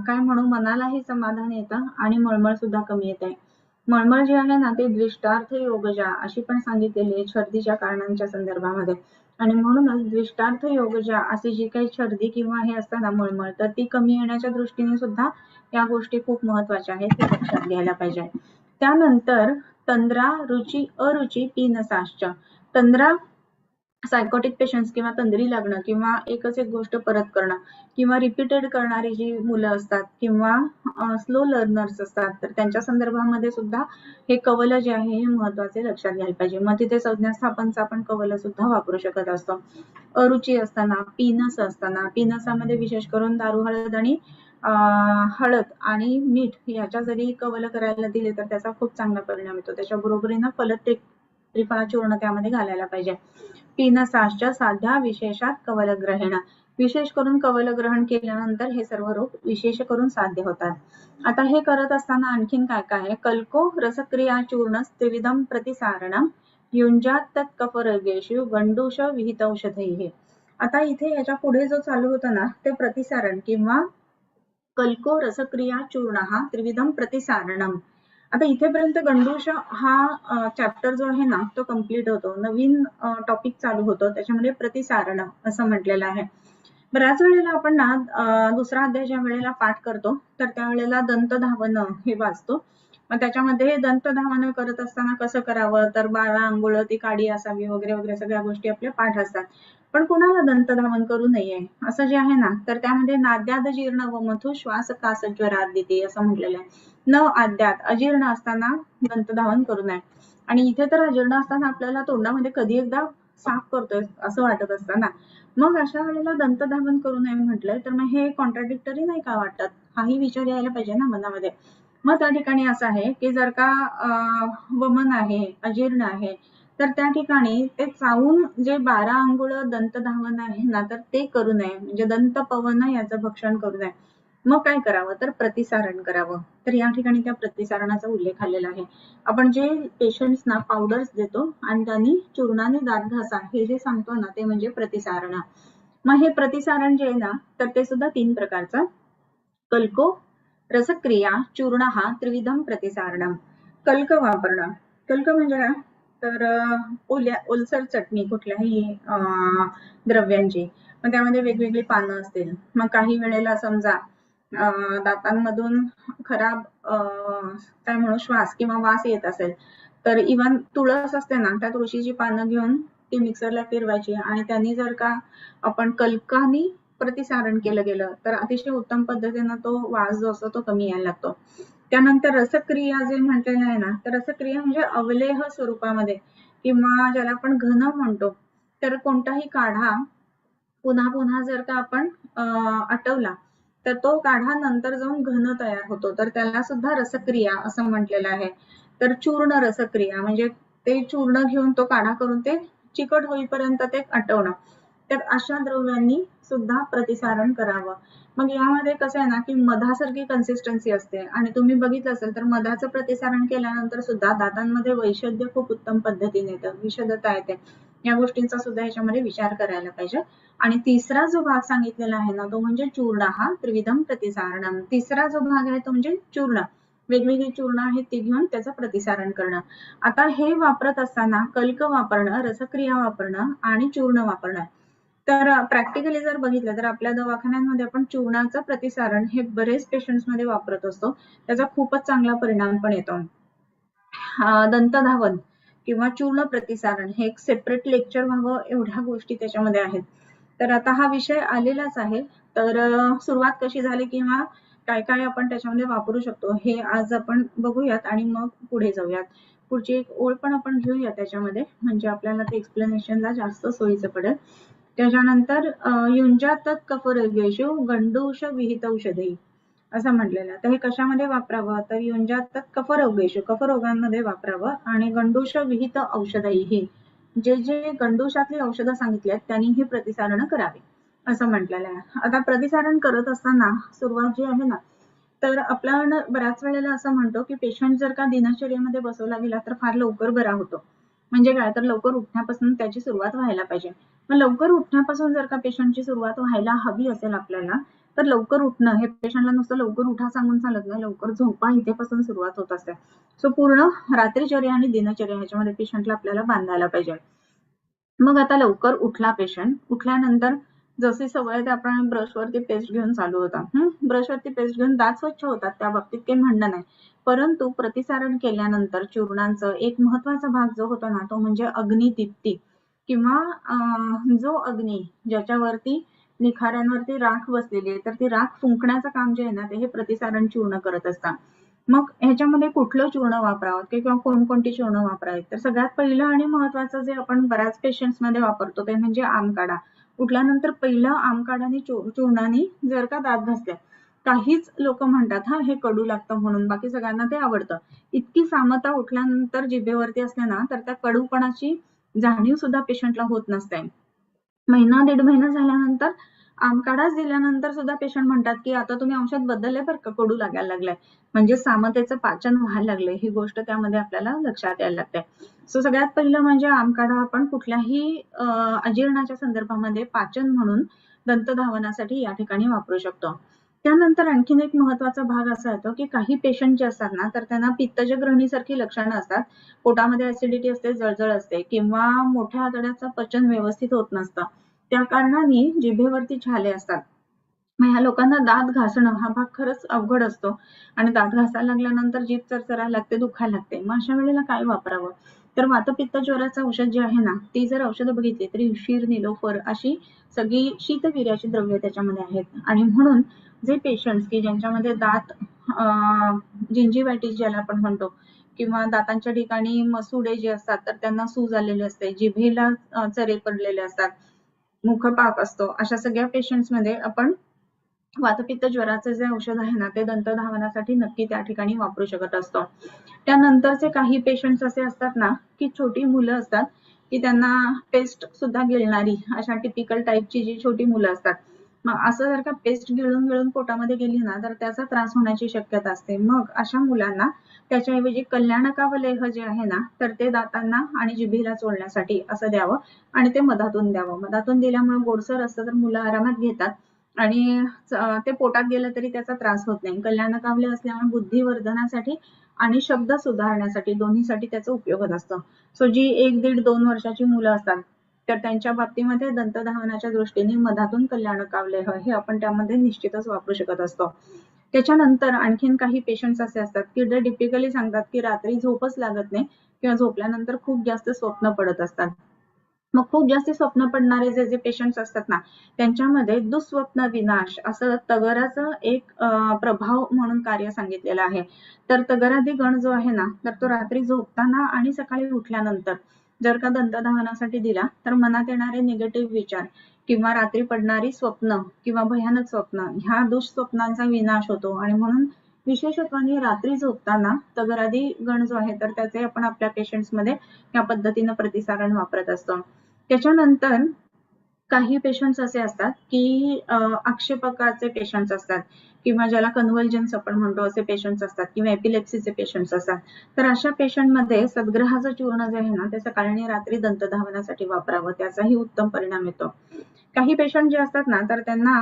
काय म्हणू मनालाही समाधान येतं आणि मळमळ सुद्धा कमी येते. मळमळ जे आहे ना ते द्विष्टार्थ योगजा अशी पण सांगितलेली आहे छर्दीच्या कारणांच्या संदर्भामध्ये, आणि म्हणूनच द्विष्टार्थ योगजा अशी जी काही छर्दी किंवा हे असतं ना मळमळ, तर ती कमी येण्याच्या दृष्टीने सुद्धा या गोष्टी खूप महत्वाच्या आहेत, ते लक्षात घ्यायला पाहिजे. त्यानंतर तंद्रा, रुची, अरुची, पीनसाश्च. तंद्रा सायकोटिक पेशंट्स किंवा तंद्री लागणं किंवा एकच एक गोष्ट परत करणं किंवा रिपीटेड करणारी जी मुलं असतात किंवा स्लो लर्नर्स असतात तर त्यांच्या संदर्भामध्ये सुद्धा हे कवल जे आहे हे महत्वाचे लक्षात घ्यायला पाहिजे. मग तिथे संज्ञा स्थापनचा आपण कवल सुद्धा वापरू शकत असतो. अरुची असताना, पीनस असताना, पीनसामध्ये विशेष करून दारू, हळद आणि हळद आणि मीठ याच्या जरी कवल करायला दिले तर त्याचा खूप चांगला परिणाम येतो. त्याच्या बरोबरीनं त्रिफळा चूर्ण त्यामध्ये घालायला पाहिजे. पीनसाश्च साध्या विशेषात कवलग्रहण. विशेष करून कवलग्रहण केल्यानंतर हे सर्व रोग विशेष करून साध्य होतात. आता हे करत असताना आणखीन काय काय आहे, कल्को रसक्रिया चूर्ण त्रिविधम प्रतिसारणम युंजात तत्कफरोगेषु गंडूष विहित औषधैः. आता इथे याच्या पुढे जो चालू होता ना ते प्रतिसारण किंवा कल्को रसक्रिया चूर्ण त्रिविधम प्रतिसारणम. आता इथेपर्यंत गंडूष हा चॅप्टर जो आहे ना तो कम्प्लीट होतो, नवीन टॉपिक चालू होतो, त्याच्यामध्ये प्रतिसारण असं म्हटलेलं आहे. बऱ्याच वेळेला आपण ना दुसरा अध्याय ज्या वेळेला पाठ करतो तर त्यावेळेला दंतधावन हे वाचतो. मग त्याच्यामध्ये दंतधावन करत असताना कसं करावं, तर 12 अंघोळ ती काडी असावी वगैरे वगैरे सगळ्या गोष्टी आपल्या पाठ असतात. पण कुणाला दंतधावन करू नये असं जे आहे ना तर त्यामध्ये नाद्याद जीर्ण व मथु श्वास कास ज्वरादिती असं म्हटलेलं आहे. न आद्यात अजीर्ण असताना दंतधावन करू नये. आणि इथे तर अजीर्ण असताना आपल्याला तोंडामध्ये कधी एकदा साफ करतोय असं वाटत असतं ना, मग अशा वेळेला दंतधावन करू नये म्हटलंय तर मग हे कॉन्ट्राडिक्टरी नाही का वाटत, हाही विचार यायला पाहिजे ना मनामध्ये. मग त्या ठिकाणी असं आहे की जर का वमन आहे, अजीर्ण आहे, तर त्या ठिकाणी ते चावून जे 12 अंघोळ दंतधावन आहे ना तर ते करू नये, म्हणजे दंत पवन याचं भक्षण करू नये. मग काय करावं, तर प्रतिसारण करावं. तर या ठिकाणी त्या प्रतिसारणाचा उल्लेख आलेला आहे. आपण जे पेशंट्सना पावडर्स देतो आणि त्यांनी चूर्णाने दात घासा हे जे सांगतो ना ते म्हणजे प्रतिसारण. मग हे प्रतिसारण जे आहे ना तर ते सुद्धा 3 प्रकारचं, कल्को रसक्रिया चूर्ण त्रिविधम प्रतिसारणम. कल्क वापरणं, कल्क म्हणजे काय, तर ओलसर चटणी कुठल्याही द्रव्यांची, मग त्यामध्ये वेगवेगळी पानं असतील. मग काही वेळेला समजा दातांमधून खराब काय म्हणू श्वास किंवा वास येत असेल तर इव्हन तुळस असते ना त्या तुळशीची पानं घेऊन ती मिक्सरला फिरवायची आणि त्यांनी जर का आपण कल्कानी प्रतिसारण केलं गेलं तर अतिशय उत्तम पद्धतीनं तो वास जो असतो तो कमी यायला लागतो. त्यानंतर रसक्रिया जे म्हटलेलं आहे ना तर रसक्रिया म्हणजे अवलेह स्वरूपामध्ये किंवा ज्याला आपण घन म्हणतो, तर कोणताही काढा पुन्हा पुन्हा जर का आपण आटवला तर तो काढा नंतर जाऊन घन तयार होतो, तर त्याला सुद्धा रसक्रिया असं म्हटलेलं आहे. तर चूर्ण रसक्रिया म्हणजे ते चूर्ण घेऊन तो काढा करून ते चिकट होईपर्यंत ते आटवणं, तर अशा द्रव्यांनी सुद्धा प्रतिसारण करावं. मग यामध्ये कसं आहे ना की मधासारखी कन्सिस्टन्सी असते आणि तुम्ही बघितलं असेल तर मधाचं प्रतिसारण केल्यानंतर सुद्धा दातांमध्ये वैशद्य खूप उत्तम पद्धतीने येतं, विशदता येते. या गोष्टींचा सुद्धा याच्यामध्ये विचार करायला पाहिजे. आणि तिसरा जो भाग सांगितलेला आहे ना तो म्हणजे चूर्ण त्रिविधम प्रतिसारणम. तिसरा जो भाग आहे तो म्हणजे चूर्ण, वेगवेगळी चूर्ण आहेत ती घेऊन त्याचं प्रतिसारण करणं. आता हे वापरत असताना कल्क वापरणं, रसक्रिया वापरणं आणि चूर्ण वापरणं. तर प्रॅक्टिकली जर बघितलं तर आपल्या दवाखान्यांमध्ये आपण चूर्णाचं प्रतिसारण हे बरेच पेशंट्स मध्ये वापरत असतो, त्याचा खूपच चांगला परिणाम पण येतो. दंतधावन किंवा चूर्ण प्रतिसारण हे एक सेपरेट लेक्चर व्हावं एवढ्या गोष्टी त्याच्यामध्ये आहेत. तर आता हा विषय आलेलाच आहे. तर सुरुवात कशी झाली किंवा काय काय आपण त्याच्यामध्ये वापरू शकतो हे आज आपण बघूयात आणि मग पुढे जाऊयात. पुढची एक ओळ पण आपण घेऊया त्याच्यामध्ये, म्हणजे आपल्याला ते एक्सप्लेनेशनला जास्त सोयीचं पडेल. त्याच्यानंतर युंजात कफरोगेषु गंडूष विहित औषधी असं म्हटलेलं आहे. तर हे कशामध्ये वापरावं, तर युंजात कफरोगेषु कफरोगांमध्ये वापरावं आणि गंडूष विहित औषधही जे जे गंडूशातली औषधं सांगितली त्यांनी ही प्रतिसारण करावी असं म्हटलेलं आहे. आता प्रतिसारण करत असताना सुरुवात जी आहे ना, तर आपण बऱ्याच वेळेला असं म्हणतो की पेशंट जर का दिनचर्येमध्ये बसवला गेला तर फार लवकर बरा होतो. म्हणजे काय, तर लवकर उठण्यापासून त्याची सुरुवात व्हायला पाहिजे. मग लवकर उठण्यापासून जर का पेशंटची सुरुवात व्हायला हवी असेल आपल्याला, तर लवकर उठणं हे पेशंटला नुसतं लवकर उठा सांगून चालत नाही, लवकर झोपा इथेपासून सुरुवात होत असते. सो पूर्ण रात्रीचर्या आणि दिनचर्या ह्याच्यामध्ये पेशंटला आपल्याला बांधायला पाहिजे. मग आता लवकर उठला पेशंट, उठल्यानंतर जशी सवय ते आपण ब्रशवरती पेस्ट घेऊन चालू होता. ब्रशवरती पेस्ट घेऊन दात स्वच्छ होतात, त्या बाबतीत काही म्हणणं नाही. परंतु प्रतिसारण केल्यानंतर चूर्णांचं एक महत्वाचा भाग जो होतो ना, तो म्हणजे अग्निदीप्ती किंवा जो अग्नी ज्याच्यावरती निखाऱ्यांवरती राख बसलेली आहे, तर ती राख फुंकण्याचं काम जे आहे ना, ते हे प्रतिसारण चूर्ण करत असतात. मग ह्याच्यामध्ये कुठलं चूर्ण वापरावं किंवा कोणकोणती चूर्ण वापरावीत, तर सगळ्यात पहिलं आणि महत्वाचं जे आपण बऱ्याच पेशंट्स मध्ये वापरतो ते म्हणजे आमकाढा. उठल्यानंतर पहिलं आमकाढाने चूर्णाने जर का दात घासले, काहीच लोक म्हणतात हे कडू लागतं म्हणून, बाकी सगळ्यांना ते आवडतं. इतकी सामता उठल्यानंतर जिभेवरती असते ना, तर त्या कडूपणाची जाणीव सुद्धा पेशंटला होत नसते. महिना दीड महिना झाल्यानंतर आमकाढाच दिल्यानंतर सुद्धा पेशंट म्हणतात की आता तुम्ही औषध बदलले बरं का, कडू लागायला लागलाय, म्हणजे सामतेचं पाचन व्हायला लागले, ही गोष्ट त्यामध्ये आपल्याला लक्षात यायला लागते. सो सगळ्यात पहिलं म्हणजे आमकाढा आपण कुठल्याही अजीर्णाच्या संदर्भामध्ये पाचन म्हणून दंतधावनासाठी या ठिकाणी वापरू शकतो. त्यानंतर आणखीन एक महत्वाचा भाग असा येतो की काही पेशंट जे असतात ना, तर त्यांना पित्तजग्रहणीसारखी लक्षणं असतात. पोटामध्ये ऍसिडिटी असते, जळजळ असते किंवा मोठ्या आतड्याचं पचन व्यवस्थित होत नसतं. त्या कारणाने जिभेवरती छाले असतात. मग ह्या लोकांना दात घासणं हा भाग खरंच अवघड असतो आणि दात घासायला लागल्यानंतर जीभ चरचरायला लागते, दुखायला लागते. मग अशा वेळेला काय वापरावं, तर वातपित्त ज्वराचं औषध जे आहे ना, ती जर औषधं बघितली तरी शीर, निलोफर अशी सगळी शीतवीर्याची द्रव्य त्याच्यामध्ये आहेत. आणि म्हणून जे पेशंट्स की ज्यांच्यामध्ये दात जिंजिवायटिस ज्याला आपण म्हणतो किंवा दातांच्या ठिकाणी मसुडे जे असतात तर त्यांना सूज आलेली असते, जिभेला चरे पडलेले असतात, मुखपाक असतो, अशा सगळ्या पेशंट्स मध्ये आपण वातपित्त ज्वराचे जे औषध आहे ना, ते दंतधावनासाठी नक्की त्या ठिकाणी वापरू शकत असतो. त्यानंतरचे काही पेशंट्स असे असतात ना की छोटी मुलं असतात की त्यांना पेस्ट सुद्धा गिळणारी अशा टिपिकल टाईपची जी छोटी मुलं असतात. मग असं जर का पेस्ट गिळून गिळून पोटामध्ये गेली ना, तर त्याचा त्रास होण्याची शक्यता असते. मग अशा मुलांना त्याच्याऐवजी कल्याणकावलेह जे आहे ना, तर ते दातांना आणि जिभेला चोळण्यासाठी असं द्यावं आणि ते मधातून द्यावं. मधातून दिल्यामुळे गोडसर असतं तर मुलं आरामात घेतात आणि ते पोटात गेलं तरी त्याचा त्रास होत नाही. कल्याणकावले असल्यामुळे बुद्धिवर्धनासाठी आणि शब्द सुधारण्यासाठी दोन्हीसाठी त्याचा उपयोग होत असतो. सो जी 1, 1.5, 2 वर्षाची मुलं असतात तर त्यांच्या बाबतीमध्ये दंतधावनाच्या दृष्टीने मधातून कल्याणकावलेह हे आपण त्यामध्ये निश्चितच वापरू शकत असतो. त्याच्यानंतर आणखीन काही पेशंट्स असे असतात की जे टिपिकली सांगतात की रात्री झोपच लागत नाही किंवा झोपल्यानंतर खूप जास्त स्वप्न पडत असतात. मग खूप जास्त स्वप्न पडणारे जे जे पेशंट्स असतात ना, त्यांच्यामध्ये दुःस्वप्न विनाश असं तगराचं एक प्रभाव म्हणून कार्य सांगितलेलं आहे. तर तगरादी गण जो आहे ना, तर तो रात्री झोपताना आणि सकाळी उठल्यानंतर जर का दंतधावनासाठी दिला तर मनात येणारे निगेटिव्ह विचार किंवा रात्री पडणारी स्वप्न किंवा भयानक स्वप्न ह्या दुःस्वप्नांचा विनाश होतो. आणि म्हणून विशेषत्वाने रात्री झोपताना तगरादी गण जो आहे तर त्याचे आपण आपल्या पेशंट्स मध्ये या पद्धतीनं प्रतिसारण वापरत असतो. त्याच्यानंतर काही पेशंट्स असे असतात की आक्षेपकाचे पेशंट्स असतात किंवा ज्याला कन्व्हल्जन्स आपण म्हणतो असे पेशंट्स असतात किंवा एपिलेप्सीचे पेशंट्स असतात. तर अशा पेशंटमध्ये सद्ग्रहाचं चूर्ण जे आहे ना, ते सकाळी आणि रात्री दंतधावनासाठी वापरावं, त्याचाही उत्तम परिणाम येतो. काही पेशंट जे असतात ना, तर त्यांना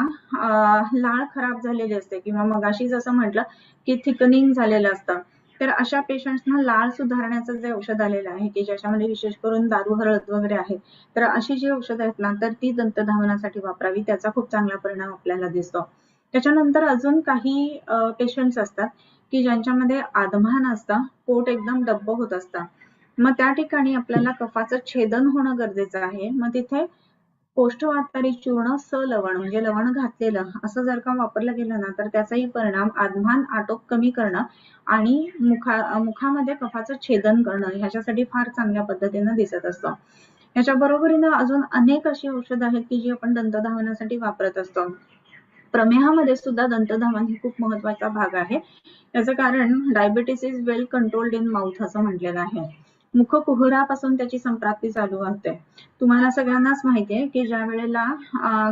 लाळ खराब झालेली असते किंवा मगाशी जसं म्हटलं की थिकनिंग झालेलं असतं. तर अशा पेशंट्सना लाळ सुधारण्याचं जे औषध आलेलं आहे की ज्याच्यामध्ये विशेष करून दारू, हळद वगैरे आहे, तर अशी जी औषधं आहेत ना, तर ती दंतधावनासाठी वापरावी, त्याचा खूप चांगला परिणाम आपल्याला दिसतो. त्याच्यानंतर अजून काही पेशंट्स असतात की ज्यांच्यामध्ये आदमान असतं, पोट एकदम डब्ब होत असतं. मग त्या ठिकाणी आपल्याला कफाचं छेदन होणं गरजेचं आहे. मग तिथे कोष्ठवातारी चूर्ण लवण म्हणजे लवण घातलेलं असं जर का वापरलं गेलं ना, तर त्याचाही परिणाम आदमान आटोप कमी करणं आणि मुखामध्ये कफाचं छेदन करणं ह्याच्यासाठी फार चांगल्या पद्धतीनं दिसत असतं. याच्या बरोबरीनं अजून अनेक अशी औषधं आहेत की जी आपण दंतधावनासाठी वापरत असतो. प्रमेहामध्ये सुद्धा दंतधावन ही खूप महत्वाचा भाग आहे. याचं कारण diabetes is well controlled in mouth असं म्हटलेलं आहे. मुखकुहरापासून त्याची संप्राप्ती चालू होते. तुम्हाला सगळ्यांनाच माहिती आहे की ज्या वेळेला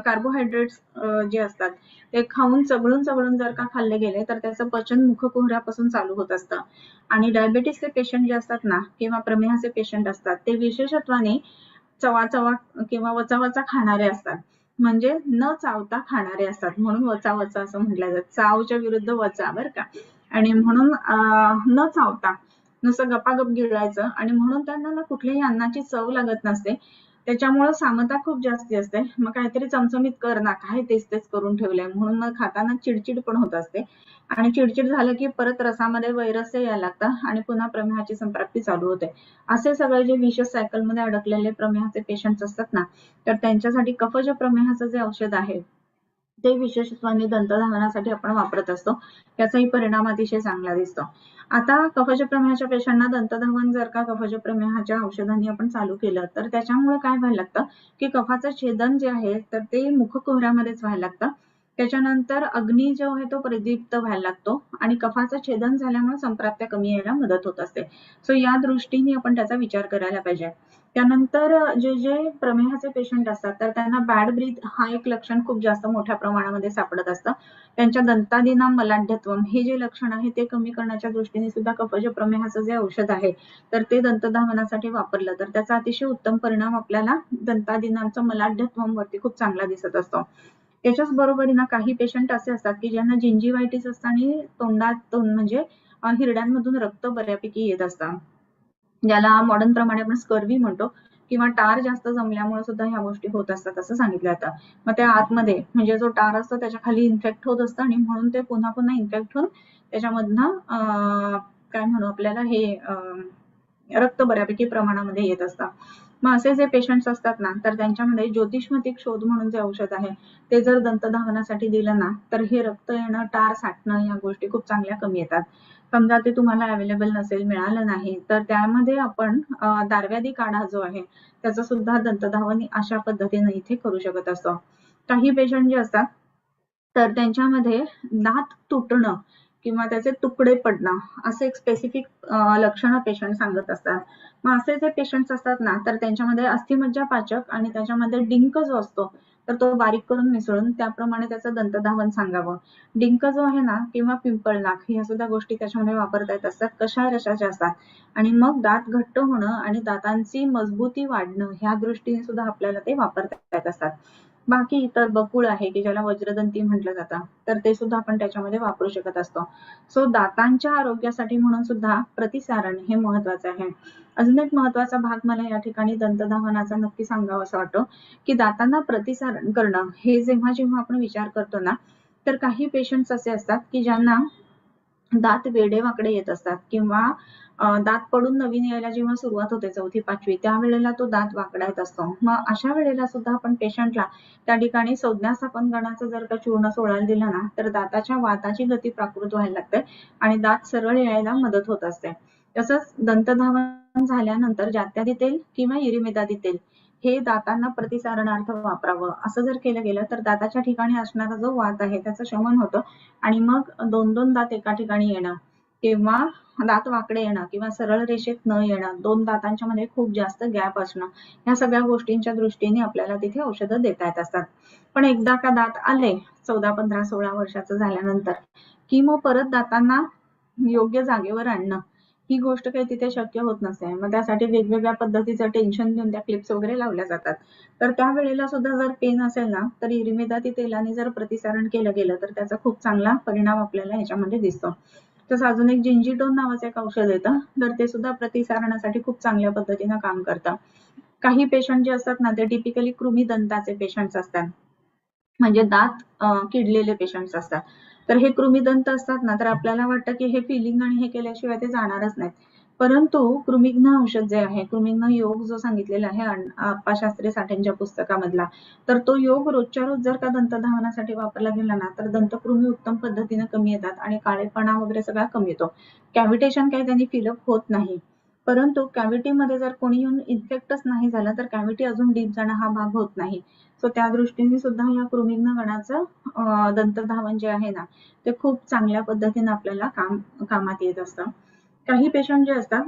कार्बोहायड्रेट्स जे असतात ते खाऊन चघळून जर का खाल्ले गेले तर त्याचं पचन मुखकुहरापासून चालू होत असतं. आणि डायबिटीसचे पेशंट जे असतात ना किंवा प्रमेहाचे पेशंट असतात ते विशेषत्वाने चवा किंवा वचा खाणारे असतात. म्हणजे न चावता खाणारे असतात, म्हणून वचा असं म्हटलं जातं. चावच्या विरुद्ध वचा बरं का. आणि म्हणून न चावता नुसतं गपागप गिळायचं आणि म्हणून त्यांना ना कुठल्याही अन्नाची चव लागत नसते. त्याच्यामुळे सामता खूप जास्ती असते. मग काहीतरी चमचमीत कर ना, काय तेच करून ठेवलंय म्हणून मग खाताना चिडचिड पण होत असते. आणि चिडचिड झालं की परत रसामध्ये वैरस्य यायला लागतं आणि पुन्हा प्रमेहाची संप्राप्ती चालू होते. असे सगळे जे विशेष सायकलमध्ये अडकलेले प्रमेहाचे पेशंट्स असतात ना, तर त्यांच्यासाठी कफज प्रमेहाचं जे औषध आहे ते विशेषत्वाने दंतधावनासाठी आपण वापरत असतो. त्याचाही परिणाम अतिशय चांगला दिसतो. आता कफज प्रमेहाच्या पेशंटना दंतधावन जर का कफज प्रमेहाच्या औषधांनी आपण चालू केलं तर त्याच्यामुळे काय व्हायला लागतं की कफाचं छेदन जे आहे तर ते मुखकुहरामध्येच व्हायला लागतं. त्याच्यानंतर अग्नी जो आहे तो प्रदीप्त व्हायला लागतो आणि कफाचं छेदन झाल्यामुळे संप्राप्त्या कमी यायला मदत होत असते. सो या दृष्टीने आपण त्याचा विचार करायला पाहिजे. त्यानंतर जे प्रमेहाचे पेशंट असतात तर त्यांना बॅड ब्रीथ हा एक लक्षण खूप जास्त मोठ्या प्रमाणामध्ये सापडत असतं. त्यांच्या दंतादिना मलाढ्यत्वम हे जे लक्षण आहे ते कमी करण्याच्या दृष्टीने सुद्धा कफज प्रमेहाचं जे औषध आहे तर ते दंतधावनासाठी वापरलं तर त्याचा अतिशय उत्तम परिणाम आपल्याला दंतादिनांचं मलाढ्यत्वम वरती खूप चांगला दिसत असतो. त्याच्याच बरोबरीनं काही पेशंट असे असतात की ज्यांना जिंजिवायटिस असतं आणि तोंडातून म्हणजे हिरड्यांमधून रक्त बऱ्यापैकी येत असतं, ज्याला मॉडर्न प्रमाणे आपण स्कर्वी म्हणतो, किंवा टार जास्त जमल्यामुळे सुद्धा ह्या गोष्टी होत असतात असं सांगितलं जातं. मग त्या आतमध्ये म्हणजे जो टार असतो त्याच्या खाली इन्फेक्ट होत असतं आणि म्हणून ते पुन्हा पुन्हा इन्फेक्ट होऊन त्याच्यामधनं काय म्हणू आपल्याला हे रक्त बऱ्यापैकी प्रमाणामध्ये येत असतं. मग असे जे पेशंट्स असतात ना तर त्यांच्यामध्ये ज्योतिष्मतिक शोध म्हणून जे औषध आहे ते जर दंतधावनासाठी दिलं ना तर हे रक्त येणं, टार साठणं या गोष्टी खूप चांगल्या कमी येतात. समजा ते तुम्हाला अवेलेबल नसेल, मिळालं नाही तर त्यामध्ये आपण दारव्याधी काढा जो आहे त्याचं सुद्धा दंतधावन अशा पद्धतीने इथे करू शकत असतो. काही पेशंट जे असतात तर त्यांच्यामध्ये दात तुटणं किंवा त्याचे तुकडे पडणं असे एक स्पेसिफिक लक्षणं पेशंट सांगत असतात. मग असे जे पेशंट्स असतात ना तर त्यांच्यामध्ये अस्थिमज्जा पाचक आणि त्याच्यामध्ये डिंक जो असतो तर तो बारीक करून मिसळून त्याप्रमाणे त्याचं दंतधावन सांगावं. डिंक जो आहे ना किंवा पिंपळनाक ह्या सुद्धा गोष्टी त्याच्यामध्ये वापरता येत असतात, कषाय रसाच्या असतात. आणि मग दात घट्ट होणं आणि दातांची मजबूती वाढणं ह्या दृष्टीने सुद्धा आपल्याला ते वापरता येत असतात. बाकी इतर बकुळ आहे की ज्याला वज्रदंती म्हटलं जातं तर ते सुद्धा आपण त्याच्यामध्ये वापरू शकत असतो. सो दातांच्या आरोग्यासाठी म्हणून सुद्धा प्रतिसारण हे महत्वाचं आहे. अजून एक महत्वाचा भाग मला या ठिकाणी दंतधावनाचा नक्की सांगावा असं वाटतं की दातांना प्रतिसारण करणं हे जेव्हा जेव्हा आपण विचार करतो ना तर काही पेशंट्स असे असतात की ज्यांना दात वेडेवाकडे येत असतात किंवा दात पडून नवीन यायला जेव्हा सुरुवात होते 4थी 5वी त्यावेळेला तो दात वाकडा येत असतो. मग अशा वेळेला सुद्धा आपण पेशंटला त्या ठिकाणी संज्ञास्थापनगणाचं जर का चूर्ण सोडायला दिलं ना तर दाताच्या वाताची गती प्राकृत व्हायला लागते आणि दात सरळ यायला मदत होत असते. तसंच दंतधावन झाल्यानंतर जात्यादी तेल किंवा इरिमेदादी तेल हे दातांना प्रतिसारणार्थ वापरावं. असं जर केलं गेलं तर दाताच्या ठिकाणी असणारा जो वात आहे त्याचं शमन होतं आणि मग 2-2 दात एका ठिकाणी येणं किंवा दात वाकडे येणं किंवा सरळ रेषेत न येणं, 2 दातांच्या मध्ये खूप जास्त गॅप असणं, या सगळ्या गोष्टींच्या दृष्टीने आपल्याला तिथे औषधं देता येत असतात. पण एकदा का दात आले 14, 15, 16 वर्षाचं झाल्यानंतर की मग परत दातांना योग्य जागेवर आणणं ही गोष्ट काही तिथे शक्य होत नसते. मग त्यासाठी वेगवेगळ्या पद्धतीचं टेन्शन देऊन त्या क्लिप्स वगैरे लावल्या जातात. तर त्यावेळेला सुद्धा जर पेन असेल ना तर इरिमेदाती तेलाने जर प्रतिसारण केलं गेलं तर त्याचा खूप चांगला परिणाम आपल्याला ह्याच्यामध्ये दिसतो. तसं अजून एक जिंजिटोन नावाचं एक औषध येतं तर ते सुद्धा प्रतिसारणासाठी खूप चांगल्या पद्धतीनं काम करतं. काही पेशंट जे असतात ना ते टिपिकली कृमी दंताचे पेशंट्स असतात. म्हणजे दात किडलेले पेशंट्स असतात. तर हे कृमीदंत असतात ना, तर आपल्याला वाटतं की हे फिलिंग आणि हे केल्याशिवाय ते जाणारच नाहीत. परंतु कृमिघ्न औषध जे आहे, कृमिघ्न योग जो सांगितलेला आहे अप्पाशास्त्री साठेंच्या पुस्तकामधला, तर तो योग रोजच्या रोज जर का दंतधावनासाठी वापरला गेला ना, तर दंतकृमी उत्तम पद्धतीने कमी येतात आणि काळेपणा वगैरे सगळा कमी येतो. कॅव्हिटेशन काही त्यांनी फिलअप होत नाही. परंतु कॅव्हिटीमध्ये जर कोणी येऊन इन्फेक्टच नाही झालं, तर कॅव्हिटी अजून डीप जाणं हा भाग होत नाही. सो त्या दृष्टीने सुद्धा या कृमिघ्न गणाचं दंतधावन जे आहे ना, ते खूप चांगल्या पद्धतीने आपल्याला कामात येत असतं. काही पेशंट जे असतात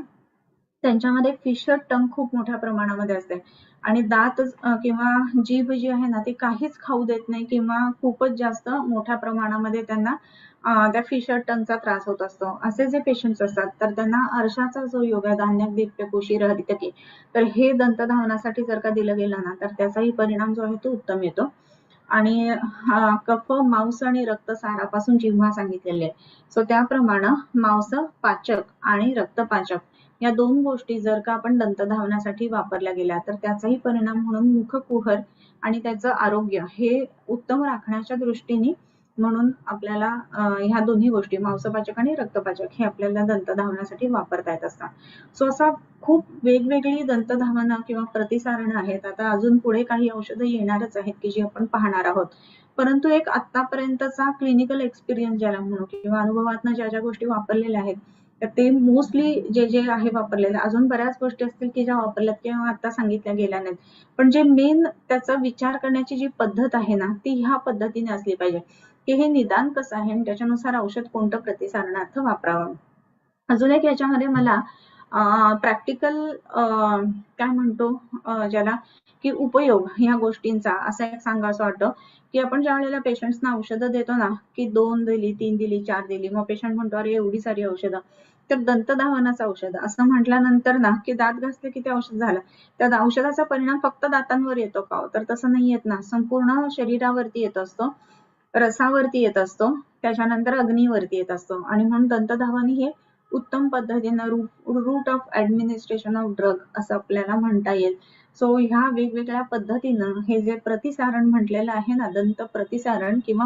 त्यांच्यामध्ये फिशर टंग खूप मोठ्या प्रमाणामध्ये असते आणि दात किंवा जीभ जी आहे ना, ती काहीच खाऊ देत नाही किंवा खूपच जास्त मोठ्या प्रमाणामध्ये त्यांना त्या फिशर टंगचा त्रास होत असतो. असे जे पेशंट्स असतात तर त्यांना अर्शाचा जो योग आहे, धान्यक दीप्य कोशीर हरितके, तर हे दंतधावनासाठी जर का दिलं गेलं ना, तर त्याचाही परिणाम जो आहे तो उत्तम येतो. आणि कफ, मांस आणि रक्तसारापासून जिव्हा सांगितलेले आहे. सो त्याप्रमाणे मांस पाचक आणि रक्तपाचक या दोन गोष्टी जर का आपण दंतधावनासाठी वापरल्या गेल्या तर त्याचाही परिणाम म्हणून मुखकुहर आणि त्याचं आरोग्य हे उत्तम राखण्याच्या दृष्टीने म्हणून आपल्याला ह्या दोन्ही गोष्टी मांसपाचक आणि रक्तपाचक हे आपल्याला दंतधावनासाठी वापरता येत असतात. सो असा खूप वेगवेगळी दंतधावनं किंवा प्रतिसारणं आहेत. आता अजून पुढे काही औषधं येणारच आहेत की जी आपण पाहणार आहोत. परंतु एक आतापर्यंतचा क्लिनिकल एक्सपिरियन्स ज्याला म्हणू किंवा अनुभवातनं ज्या ज्या गोष्टी वापरलेल्या आहेत, तर ते मोस्टली जे जे आहे वापरलेलं, अजून बऱ्याच गोष्टी असतील की ज्या वापरल्यात किंवा आता सांगितल्या गेल्या नाहीत. पण जे मेन त्याचा विचार करण्याची जी पद्धत आहे ना, ती ह्या पद्धतीने असली पाहिजे की हे निदान कसं आहे आणि त्याच्यानुसार औषध कोणतं प्रतिसारणार्थ वापरावं. अजून एक याच्यामध्ये मला प्रॅक्टिकल काय म्हणतो ज्याला की उपयोग ह्या गोष्टींचा असं एक सांगावसं वाटतं की आपण ज्या वेळेला पेशंट्सना औषधं देतो ना, की 2 दिली, 3 दिली, 4 दिली, मग पेशंट म्हणतो अरे एवढी सारी औषधं. तर दंतधावनाचं औषध असं म्हटल्यानंतर ना, की दात घासले की ते औषध झालं. त्या औषधाचा परिणाम फक्त दातांवर येतो का हो? तर तसं नाही येत ना. संपूर्ण शरीरावरती येत असतो, रसावरती येत असतो, त्याच्यानंतर अग्नीवरती येत असतो आणि म्हणून दंतधावन हे उत्तम पद्धतीनं route of administration of drug असं आपल्याला म्हणता येईल. सो ह्या वेगवेगळ्या पद्धतीनं हे जे प्रतिसारण म्हटलेलं आहे ना, दंत प्रतिसारण किंवा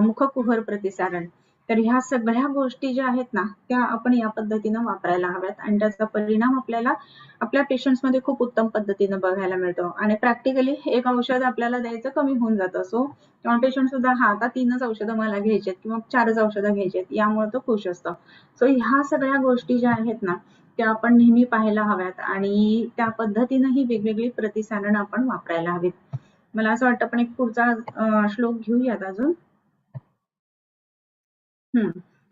मुखकुहर प्रतिसारण, तर ह्या सगळ्या गोष्टी ज्या आहेत ना, त्या आपण या पद्धतीनं वापरायला हव्यात आणि त्याचा परिणाम आपल्याला आपल्या पेशंट्समध्ये खूप उत्तम पद्धतीनं बघायला मिळतो आणि प्रॅक्टिकली एक औषध आपल्याला द्यायचं कमी होऊन जातं. सो पेशंट सुद्धा हा आता 3च औषधं मला घ्यायची आहेत किंवा 4च औषधं घ्यायची आहेत, यामुळे तो खुश असतो. सो ह्या सगळ्या गोष्टी ज्या आहेत ना, त्या आपण नेहमी पाहायला हव्यात आणि त्या पद्धतीनं ही वेगवेगळी प्रतिसारणं आपण वापरायला हवीत. मला असं वाटतं आपण एक पुढचा श्लोक घेऊयात अजून.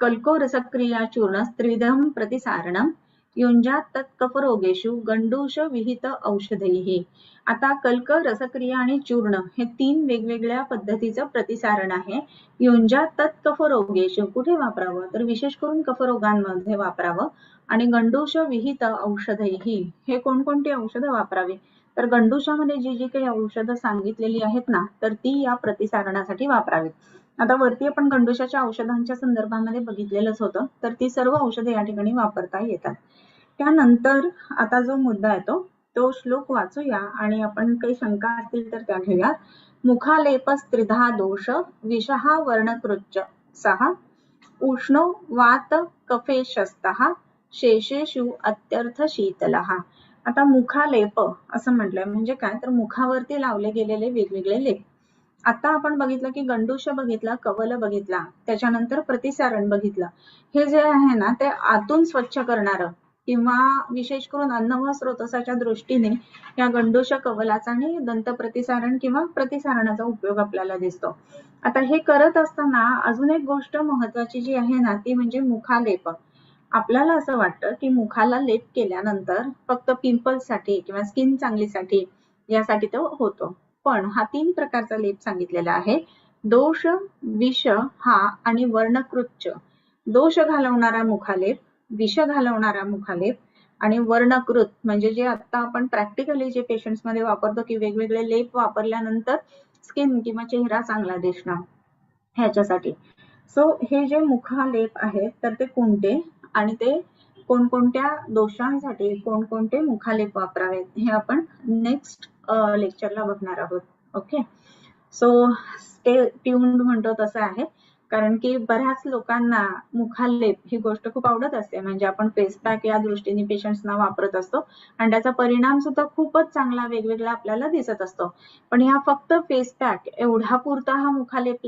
कल्को रसक्रिया चूर्ण त्रिविधम प्रतिसारणम युंजात तत्कफरोगेषु गंडूष विहित औषधैः. आता कल्क, रसक्रिया आणि चूर्ण हे 3 वेगवेगळ्या पद्धतीचं प्रतिसारण आहे. युंजात तत्कफरोगेषु कुठे वापरावं, तर विशेष करून कफरोगांमध्ये वापरावं आणि गंडूष विहित औषधैः हे कोणकोणती औषधं वापरावी, तर गंडूषामध्ये जी जी काही औषधं सांगितलेली आहेत ना, तर ती या प्रतिसारणासाठी वापरावीत. आता वरती आपण गंडूशाच्या औषधांच्या संदर्भामध्ये बघितलेलंच होतं, तर ती सर्व औषधे या ठिकाणी वापरता येतात. त्यानंतर आता जो मुद्दा येतो तो श्लोक वाचूया आणि आपण काही शंका असतील तर त्या घेऊया. मुखालेपस त्रिधा दोष विषहा वर्णकृच्च सहा उष्णो वात कफेशस्तः शेषेषु अत्यर्थ शीतलः. आता मुखालेप असं म्हटलंय म्हणजे काय, तर मुखावरती लावले गेलेले वेगवेगळे लेप. आता आपण बघितलं की गंडूश बघितला, कवल बघितला, त्याच्यानंतर प्रतिसारण बघितलं. हे जे आहे ना, ते आतून स्वच्छ करणारं किंवा विशेष करून अन्न व स्रोतसाच्या दृष्टीने या गंडूश, कवलाचा आणि दंतप्रतिसारण किंवा प्रतिसारणाचा उपयोग आपल्याला दिसतो. आता हे करत असताना अजून एक गोष्ट महत्वाची जी आहे ना, ती म्हणजे मुखालेप. आपल्याला असं वाटतं की मुखाला लेप केल्यानंतर फक्त पिंपल्ससाठी किंवा स्किन चांगलीसाठी यासाठी तो होतो. पण हा 3 प्रकारचा लेप सांगितलेला आहे. दोष, विष हा आणि वर्णकृच्च. दोष घालवणारा मुखालेप, विष घालवणारा मुखालेप आणि वर्णकृत म्हणजे जे आता आपण प्रॅक्टिकली जे पेशंट्स मध्ये वापरतो की वेगवेगळे लेप वापरल्यानंतर स्किन किंवा चेहरा चांगला दिसणं ह्याच्यासाठी. सो हे जे मुखालेप आहेत तर ते कोणते आणि ते कोणकोणत्या दोषांसाठी कोणकोणते मुखालेप वापरावेत हे आपण नेक्स्ट लेक्चरला बघणार आहोत. ओके. सो स्टे ट्यून्ड म्हणतो तसं आहे, कारण की बऱ्याच लोकांना मुखालेप ही गोष्ट खूप आवडत असते. म्हणजे आपण फेस पॅक या दृष्टीने पेशंट्सना वापरत असतो आणि त्याचा परिणाम सुद्धा खूपच चांगला वेगवेगळा आपल्याला दिसत असतो. पण ह्या फक्त फेस पॅक एवढा पुरता हा मुखालेप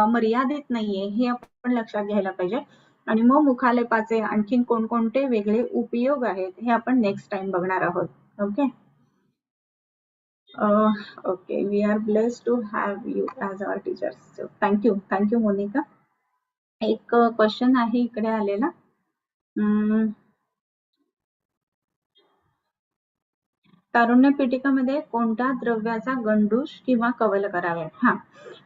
मर्यादित नाहीये, हे आपण लक्षात घ्यायला पाहिजे. आणि मग मुखालेपाचे आणखीन कोणकोणते वेगळे उपयोग आहेत हे आपण नेक्स्ट टाइम बघणार आहोत. Okay. Okay, we are blessed to have you as our teachers. So thank you Monika. एक क्वेश्चन आहे इकडे आलेला. तारुण्य पिटिकामध्ये कोणत्या द्रव्याचा गंडूश किंवा कवल करावे? हा,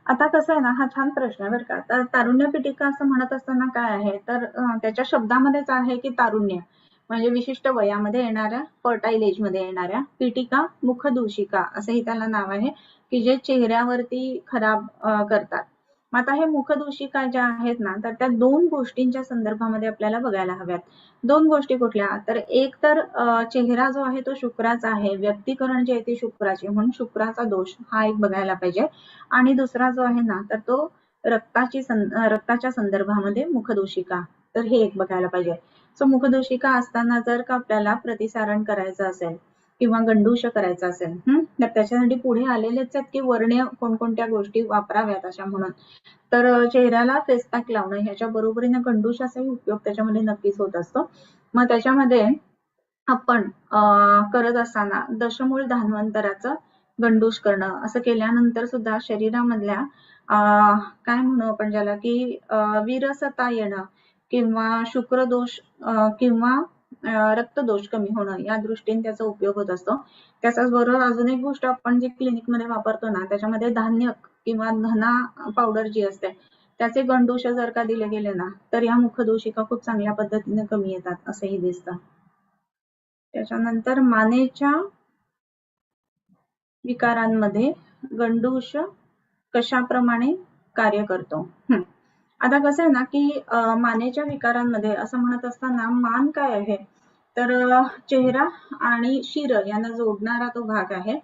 आता कसं आहे ना, हा छान प्रश्न आहे बरं का. तर तारुण्य पिटिका असं म्हणत असताना काय आहे, तर त्याच्या शब्दामध्येच आहे की तारुण्य म्हणजे विशिष्ट वयामध्ये येणाऱ्या, फर्टाईल एज मध्ये येणाऱ्या पिटिका, मुखदूषिका असंही त्याला नाव आहे, की जे चेहऱ्यावरती खराब करतात. आता हे मुखदूषिका ज्या आहेत ना, तर त्या दोन गोष्टींच्या संदर्भामध्ये आपल्याला बघायला हव्यात. दोन गोष्टी कुठल्या, तर एक तर चेहरा जो आहे तो शुक्राचा आहे, व्यक्तीकरण जे आहे ते शुक्राचे, म्हणून शुक्राचा दोष हा एक बघायला पाहिजे. आणि दुसरा जो आहे ना, तर तो रक्ताच्या संदर्भामध्ये मुखदूषिका, तर हे एक बघायला पाहिजे. सो मुखदूषिका असताना जर का आपल्याला प्रतिसारण करायचं असेल किंवा गंडूष करायचं असेल, तर त्याच्यासाठी पुढे आलेलेच आहेत की वर्ण्य कोणकोणत्या गोष्टी वापराव्यात अशा म्हणून. तर चेहऱ्याला फेस पॅक लावणं ह्याच्या बरोबरीने गंडूशाचाही उपयोग त्याच्यामध्ये नक्कीच होत असतो. मग त्याच्यामध्ये आपण करत असताना दशमूळ धान्वंतराचं गंडूश करणं, असं केल्यानंतर सुद्धा शरीरामधल्या काय म्हणू आपण ज्याला की विरसता येणं किंवा शुक्रदोष किंवा रक्तदोष कमी होणं या दृष्टीने त्याचा उपयोग होत असतो. त्याच्याच बरोबर अजून एक गोष्ट आपण जी क्लिनिकमध्ये वापरतो ना, त्याच्यामध्ये धान्य किंवा धना पावडर जी असते त्याचे गंडूश जर का दिले गेले ना, तर या मुखदूषिका खूप चांगल्या पद्धतीने कमी येतात असंही दिसतं. त्याच्यानंतर मानेच्या विकारांमध्ये गंडूश कशाप्रमाणे कार्य करतो? आता कसं आहे ना, की मानेच्या विकारांमध्ये असं म्हणत असताना मान काय आहे, तर चेहरा आणि शिर यांना जोडणारा तो भाग आहे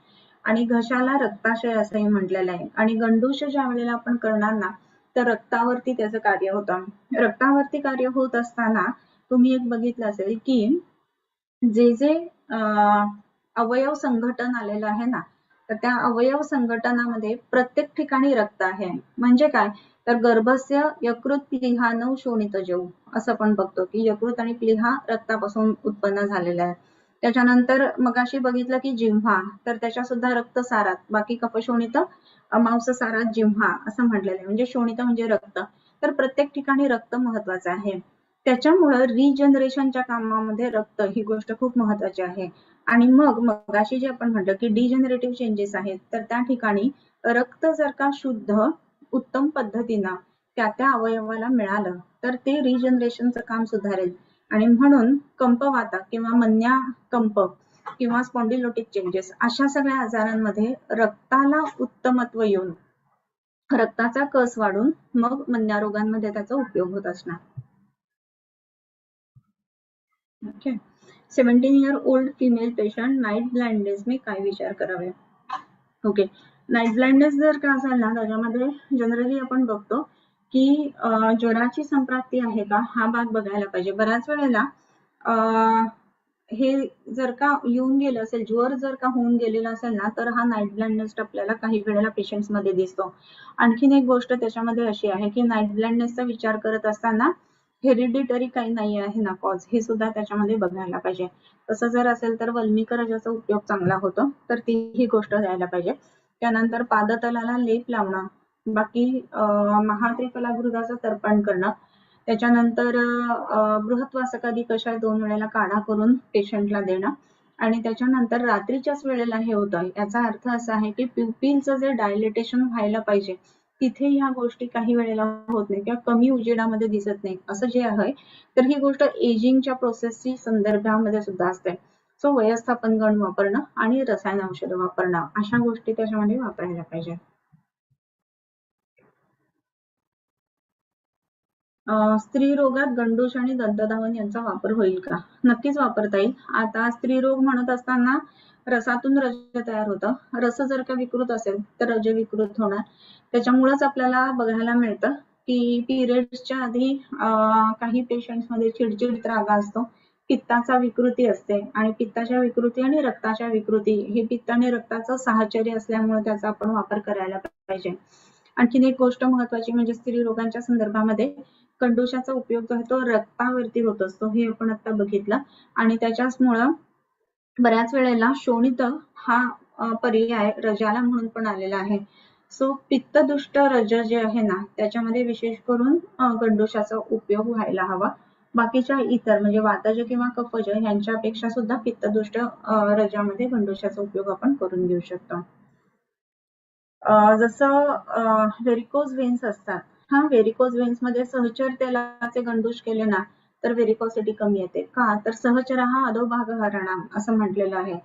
आणि घशाला रक्ताशय असंही म्हटलेलं आहे. आणि गंडूश ज्या वेळेला आपण करणार ना, तर रक्तावरती त्याचं कार्य होतं. रक्तावरती कार्य होत असताना तुम्ही एक बघितलं असेल की जे अवयव संघटन आलेलं आहे ना, तर त्या अवयव संघटनामध्ये प्रत्येक ठिकाणी रक्त आहे. म्हणजे काय, तर गर्भस्य यकृत प्लीहानव शोणितजौ असं आपण बघतो की यकृत आणि प्लीहा रक्तापासून उत्पन्न झालेला आहे. त्याच्यानंतर मगाशी बघितलं की जिव्हा, तर त्याच्या सुद्धा रक्तसारात, बाकी कफशोणित मांससारात जिव्हा असं म्हटलेलं आहे. म्हणजे शोणित म्हणजे रक्त, तर प्रत्येक ठिकाणी रक्त महत्वाचं आहे. त्याच्यामुळं रिजनरेशनच्या कामामध्ये रक्त ही गोष्ट खूप महत्वाची आहे. आणि मगाशी जे आपण म्हटलं की डिजनरेटिव्ह चेंजेस आहेत, तर त्या ठिकाणी रक्त जर का शुद्ध उत्तम पद्धतीनं त्या अवयवाला मिळालं तर ते रिजनरेशनचं काम सुधारेल. आणि म्हणून कंपवाता किंवा मन्या कंप किंवा स्पॉन्डिलोटिक चेंजेस अशा सगळ्या आजारांमध्ये रक्ताला उत्तमत्व येऊन रक्ताचा कस वाढून मग मन्या रोगांमध्ये त्याचा उपयोग होत असणार. Okay. 17-year-old female patient night blindness ने काय विचार करावे? ओके, नाईट ब्लाइंडनेस जर का असेल ना, त्याच्यामध्ये जनरली आपण बघतो की ज्वराची संप्राप्ती आहे का हा भाग बघायला पाहिजे. बऱ्याच वेळेला हे जर का येऊन गेलं असेल, ज्वर जर का होऊन गेलेला असेल ना, तर हा नाईट ब्लाइंडनेस आपल्याला काही वेळेला पेशंट्स मध्ये दिसतो. आणखीन एक गोष्ट त्याच्यामध्ये अशी आहे की नाईट ब्लाइंडनेसचा विचार करत असताना हेरिडिटरी काही नाही आहे ना कॉज, हे सुद्धा त्याच्यामध्ये बघायला पाहिजे. तसं जर असेल तर वल्मीकरजाचा उपयोग चांगला होतो, तर ती ही गोष्ट द्यायला पाहिजे. त्यानंतर पादतलाला लेप लावणं, बाकी महात्रिफलाभृदाचं तर्पण करणं, त्याच्यानंतर बृहत्वासकादी कषाय 2 वेळेला काढा करून पेशंटला देणं. आणि त्याच्यानंतर रात्रीच्याच वेळेला हे होतं, याचा अर्थ असा आहे की प्युपिलचं जे डायलेटेशन व्हायला पाहिजे तिथे ह्या गोष्टी काही वेळेला होत नाही किंवा कमी उजेडामध्ये दिसत नाही असं जे आहे, तर ही गोष्ट एजिंगच्या प्रोसेसची संदर्भामध्ये सुद्धा असते. सो व्यवस्थापन गण वापरणं आणि रसायन औषधं वापरणं अशा गोष्टी त्याच्यामध्ये वापरायला पाहिजे. स्त्री रोगात गंडूश आणि दंतधावन यांचा वापर होईल का? नक्कीच वापरता येईल. आता स्त्री रोग म्हणत असताना रसातून रज तयार होतं. रस जर का विकृत असेल तर रज विकृत होणार. त्याच्यामुळेच आपल्याला बघायला मिळतं की पिरियड्सच्या आधी काही पेशंट्समध्ये चिडचिड त्रागा असतो. पित्ताचा विकृती असते आणि पित्ताच्या विकृती आणि रक्ताच्या विकृती हे पित्त आणि रक्ताचं साहचर्य असल्यामुळे त्याचा आपण वापर करायला पाहिजे. आणखीन एक गोष्ट महत्वाची म्हणजे स्त्री रोगांच्या संदर्भामध्ये गंडूशाचा उपयोग जो आहे तो रक्तावरती होत असतो हे आपण आता बघितलं आणि त्याच्याचमुळं बऱ्याच वेळेला शोणित हा पर्याय रजाला म्हणून पण आलेला आहे. सो पित्तदुष्ट रज जे आहे ना त्याच्यामध्ये विशेष करून गंडूशाचा उपयोग व्हायला हवा. बाकीच्या इतर म्हणजे वातज किंवा कफज यांच्यापेक्षा सुद्धा पित्तदुष्ट रजामध्ये गंडूशाचा उपयोग आपण करून घेऊ शकतो. जसं व्हेरिकोज व्हेन्स असतात. व्हेरिकोज व्हेन्स मध्ये सहचर तेलाचे गंडूश केले ना तर व्हेरिकोसिटी कमी येते. का? तर सहचर हा अधोभाग हरणा असं म्हटलेलं आहे.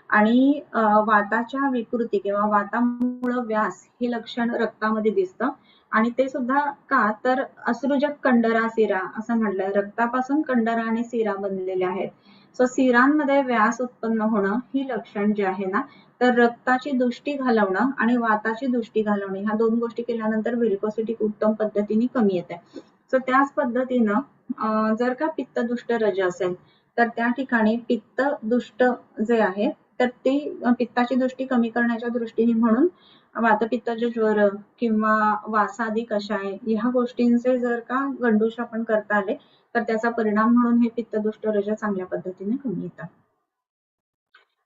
आणि वाताच्या विकृती किंवा वातामुळे व्यास हे लक्षण रक्तामध्ये दिसतं आणि ते सुद्धा का? तर असृजक कंडरा सिरा असं म्हटलंय. रक्तापासून कंडरा आणि सिरा बनलेले आहेत. सो सिरांमध्ये व्यास उत्पन्न होणं ही लक्षण जे आहे ना तर रक्ताची दुष्टी घालवणं आणि वाताची दुष्टी घालवणे ह्या दोन गोष्टी केल्यानंतर व्हेरिकोसिटी उत्तम पद्धतीने कमी येते. सो त्याच पद्धतीनं जर का पित्तदुष्ट रज असेल तर त्या ठिकाणी पित्तदुष्ट जे आहे तर ती पित्ताची दुष्टी कमी करण्याच्या दृष्टीने म्हणून वातपित्ताचे ज्वर किंवा वासादी कषाय ह्या गोष्टींचे जर का गंडूश आपण करता आले तर त्याचा परिणाम म्हणून हे पित्तदुष्ट रज चांगल्या पद्धतीने कमी येतात.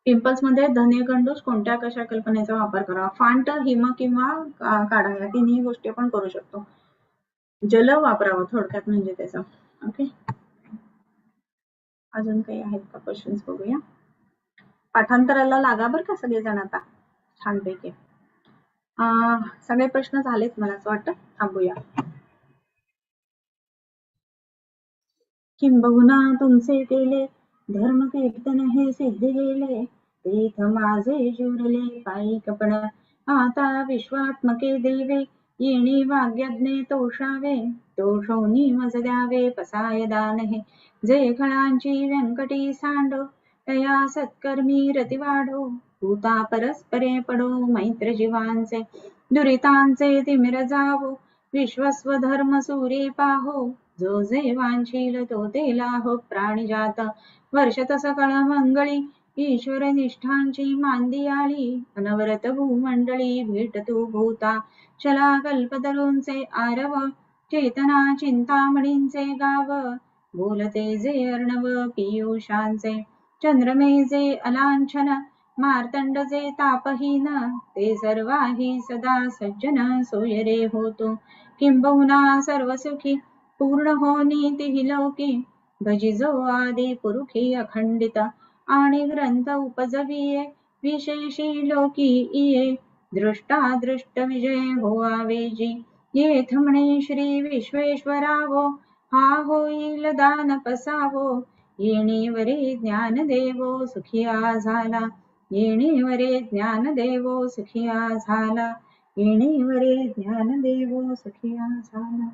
पिंपल्स मध्ये धने गंडूश कोणत्या कशा कल्पनेचा वापर करावा? फांट, हिम किंवा काढा या तिन्ही गोष्टी आपण करू शकतो. जल वापरावं थोडक्यात म्हणजे त्याचा. ओके, अजून काही आहेत का क्वेश्चन्स? बघूया. पाठांतराला लागा बरं का सगळेजण आता छानपैकी. सगळे प्रश्न झालेत मला असं वाटतं. थांबूया. किंबहुना तुमचे केले धर्म कीर्तन हे सिद्धी गेले तीर्थ माझे जुरले पायी कपण आता विश्वात्मके देवे येणे वाग्यज्ञे तोषावे तोषोनी मज द्यावे पसाय दान हे जे खळांची व्यंकटी सांडो तया सत्कर्मी रती वाढो भूता परस्परे पडो मैत्र जीवांचे दुरितांचे तिमिर जावो विश्वस्वधर्म सूर्ये पाहो जो जे वांछील तो ते लाहो प्राणिजात वर्षत सकळ मंगळी ईश्वर निष्ठांची मांदी आली अनवरत भूमंडळी भेटतू भूता चला कल्पतरूंचे आरव चेतना चिंतामणींचे गाव बोलते जे अर्णव पियुषांचे चंद्रमे जे अलांछन मार्तंड जे तापहीन ते सर्वाही सदा सज्जन सोयरे होतो किंबहुना सर्वसुखी पूर्ण होनी तिही लौकी भजिजो आदि पुरुखी अखंडित आणि ग्रंथ उपजविये विशेषी लोकी इये दृष्टा दृष्ट विजय होवावेजी येथ म्हणे श्री विश्वेश्वरावो हा होईल दान पसावो येणेवरे ज्ञान देवो सुखिया झाला येणेवरे ज्ञान देवो सुखिया झाला येणेवरे ज्ञान देवो सुखिया झाला.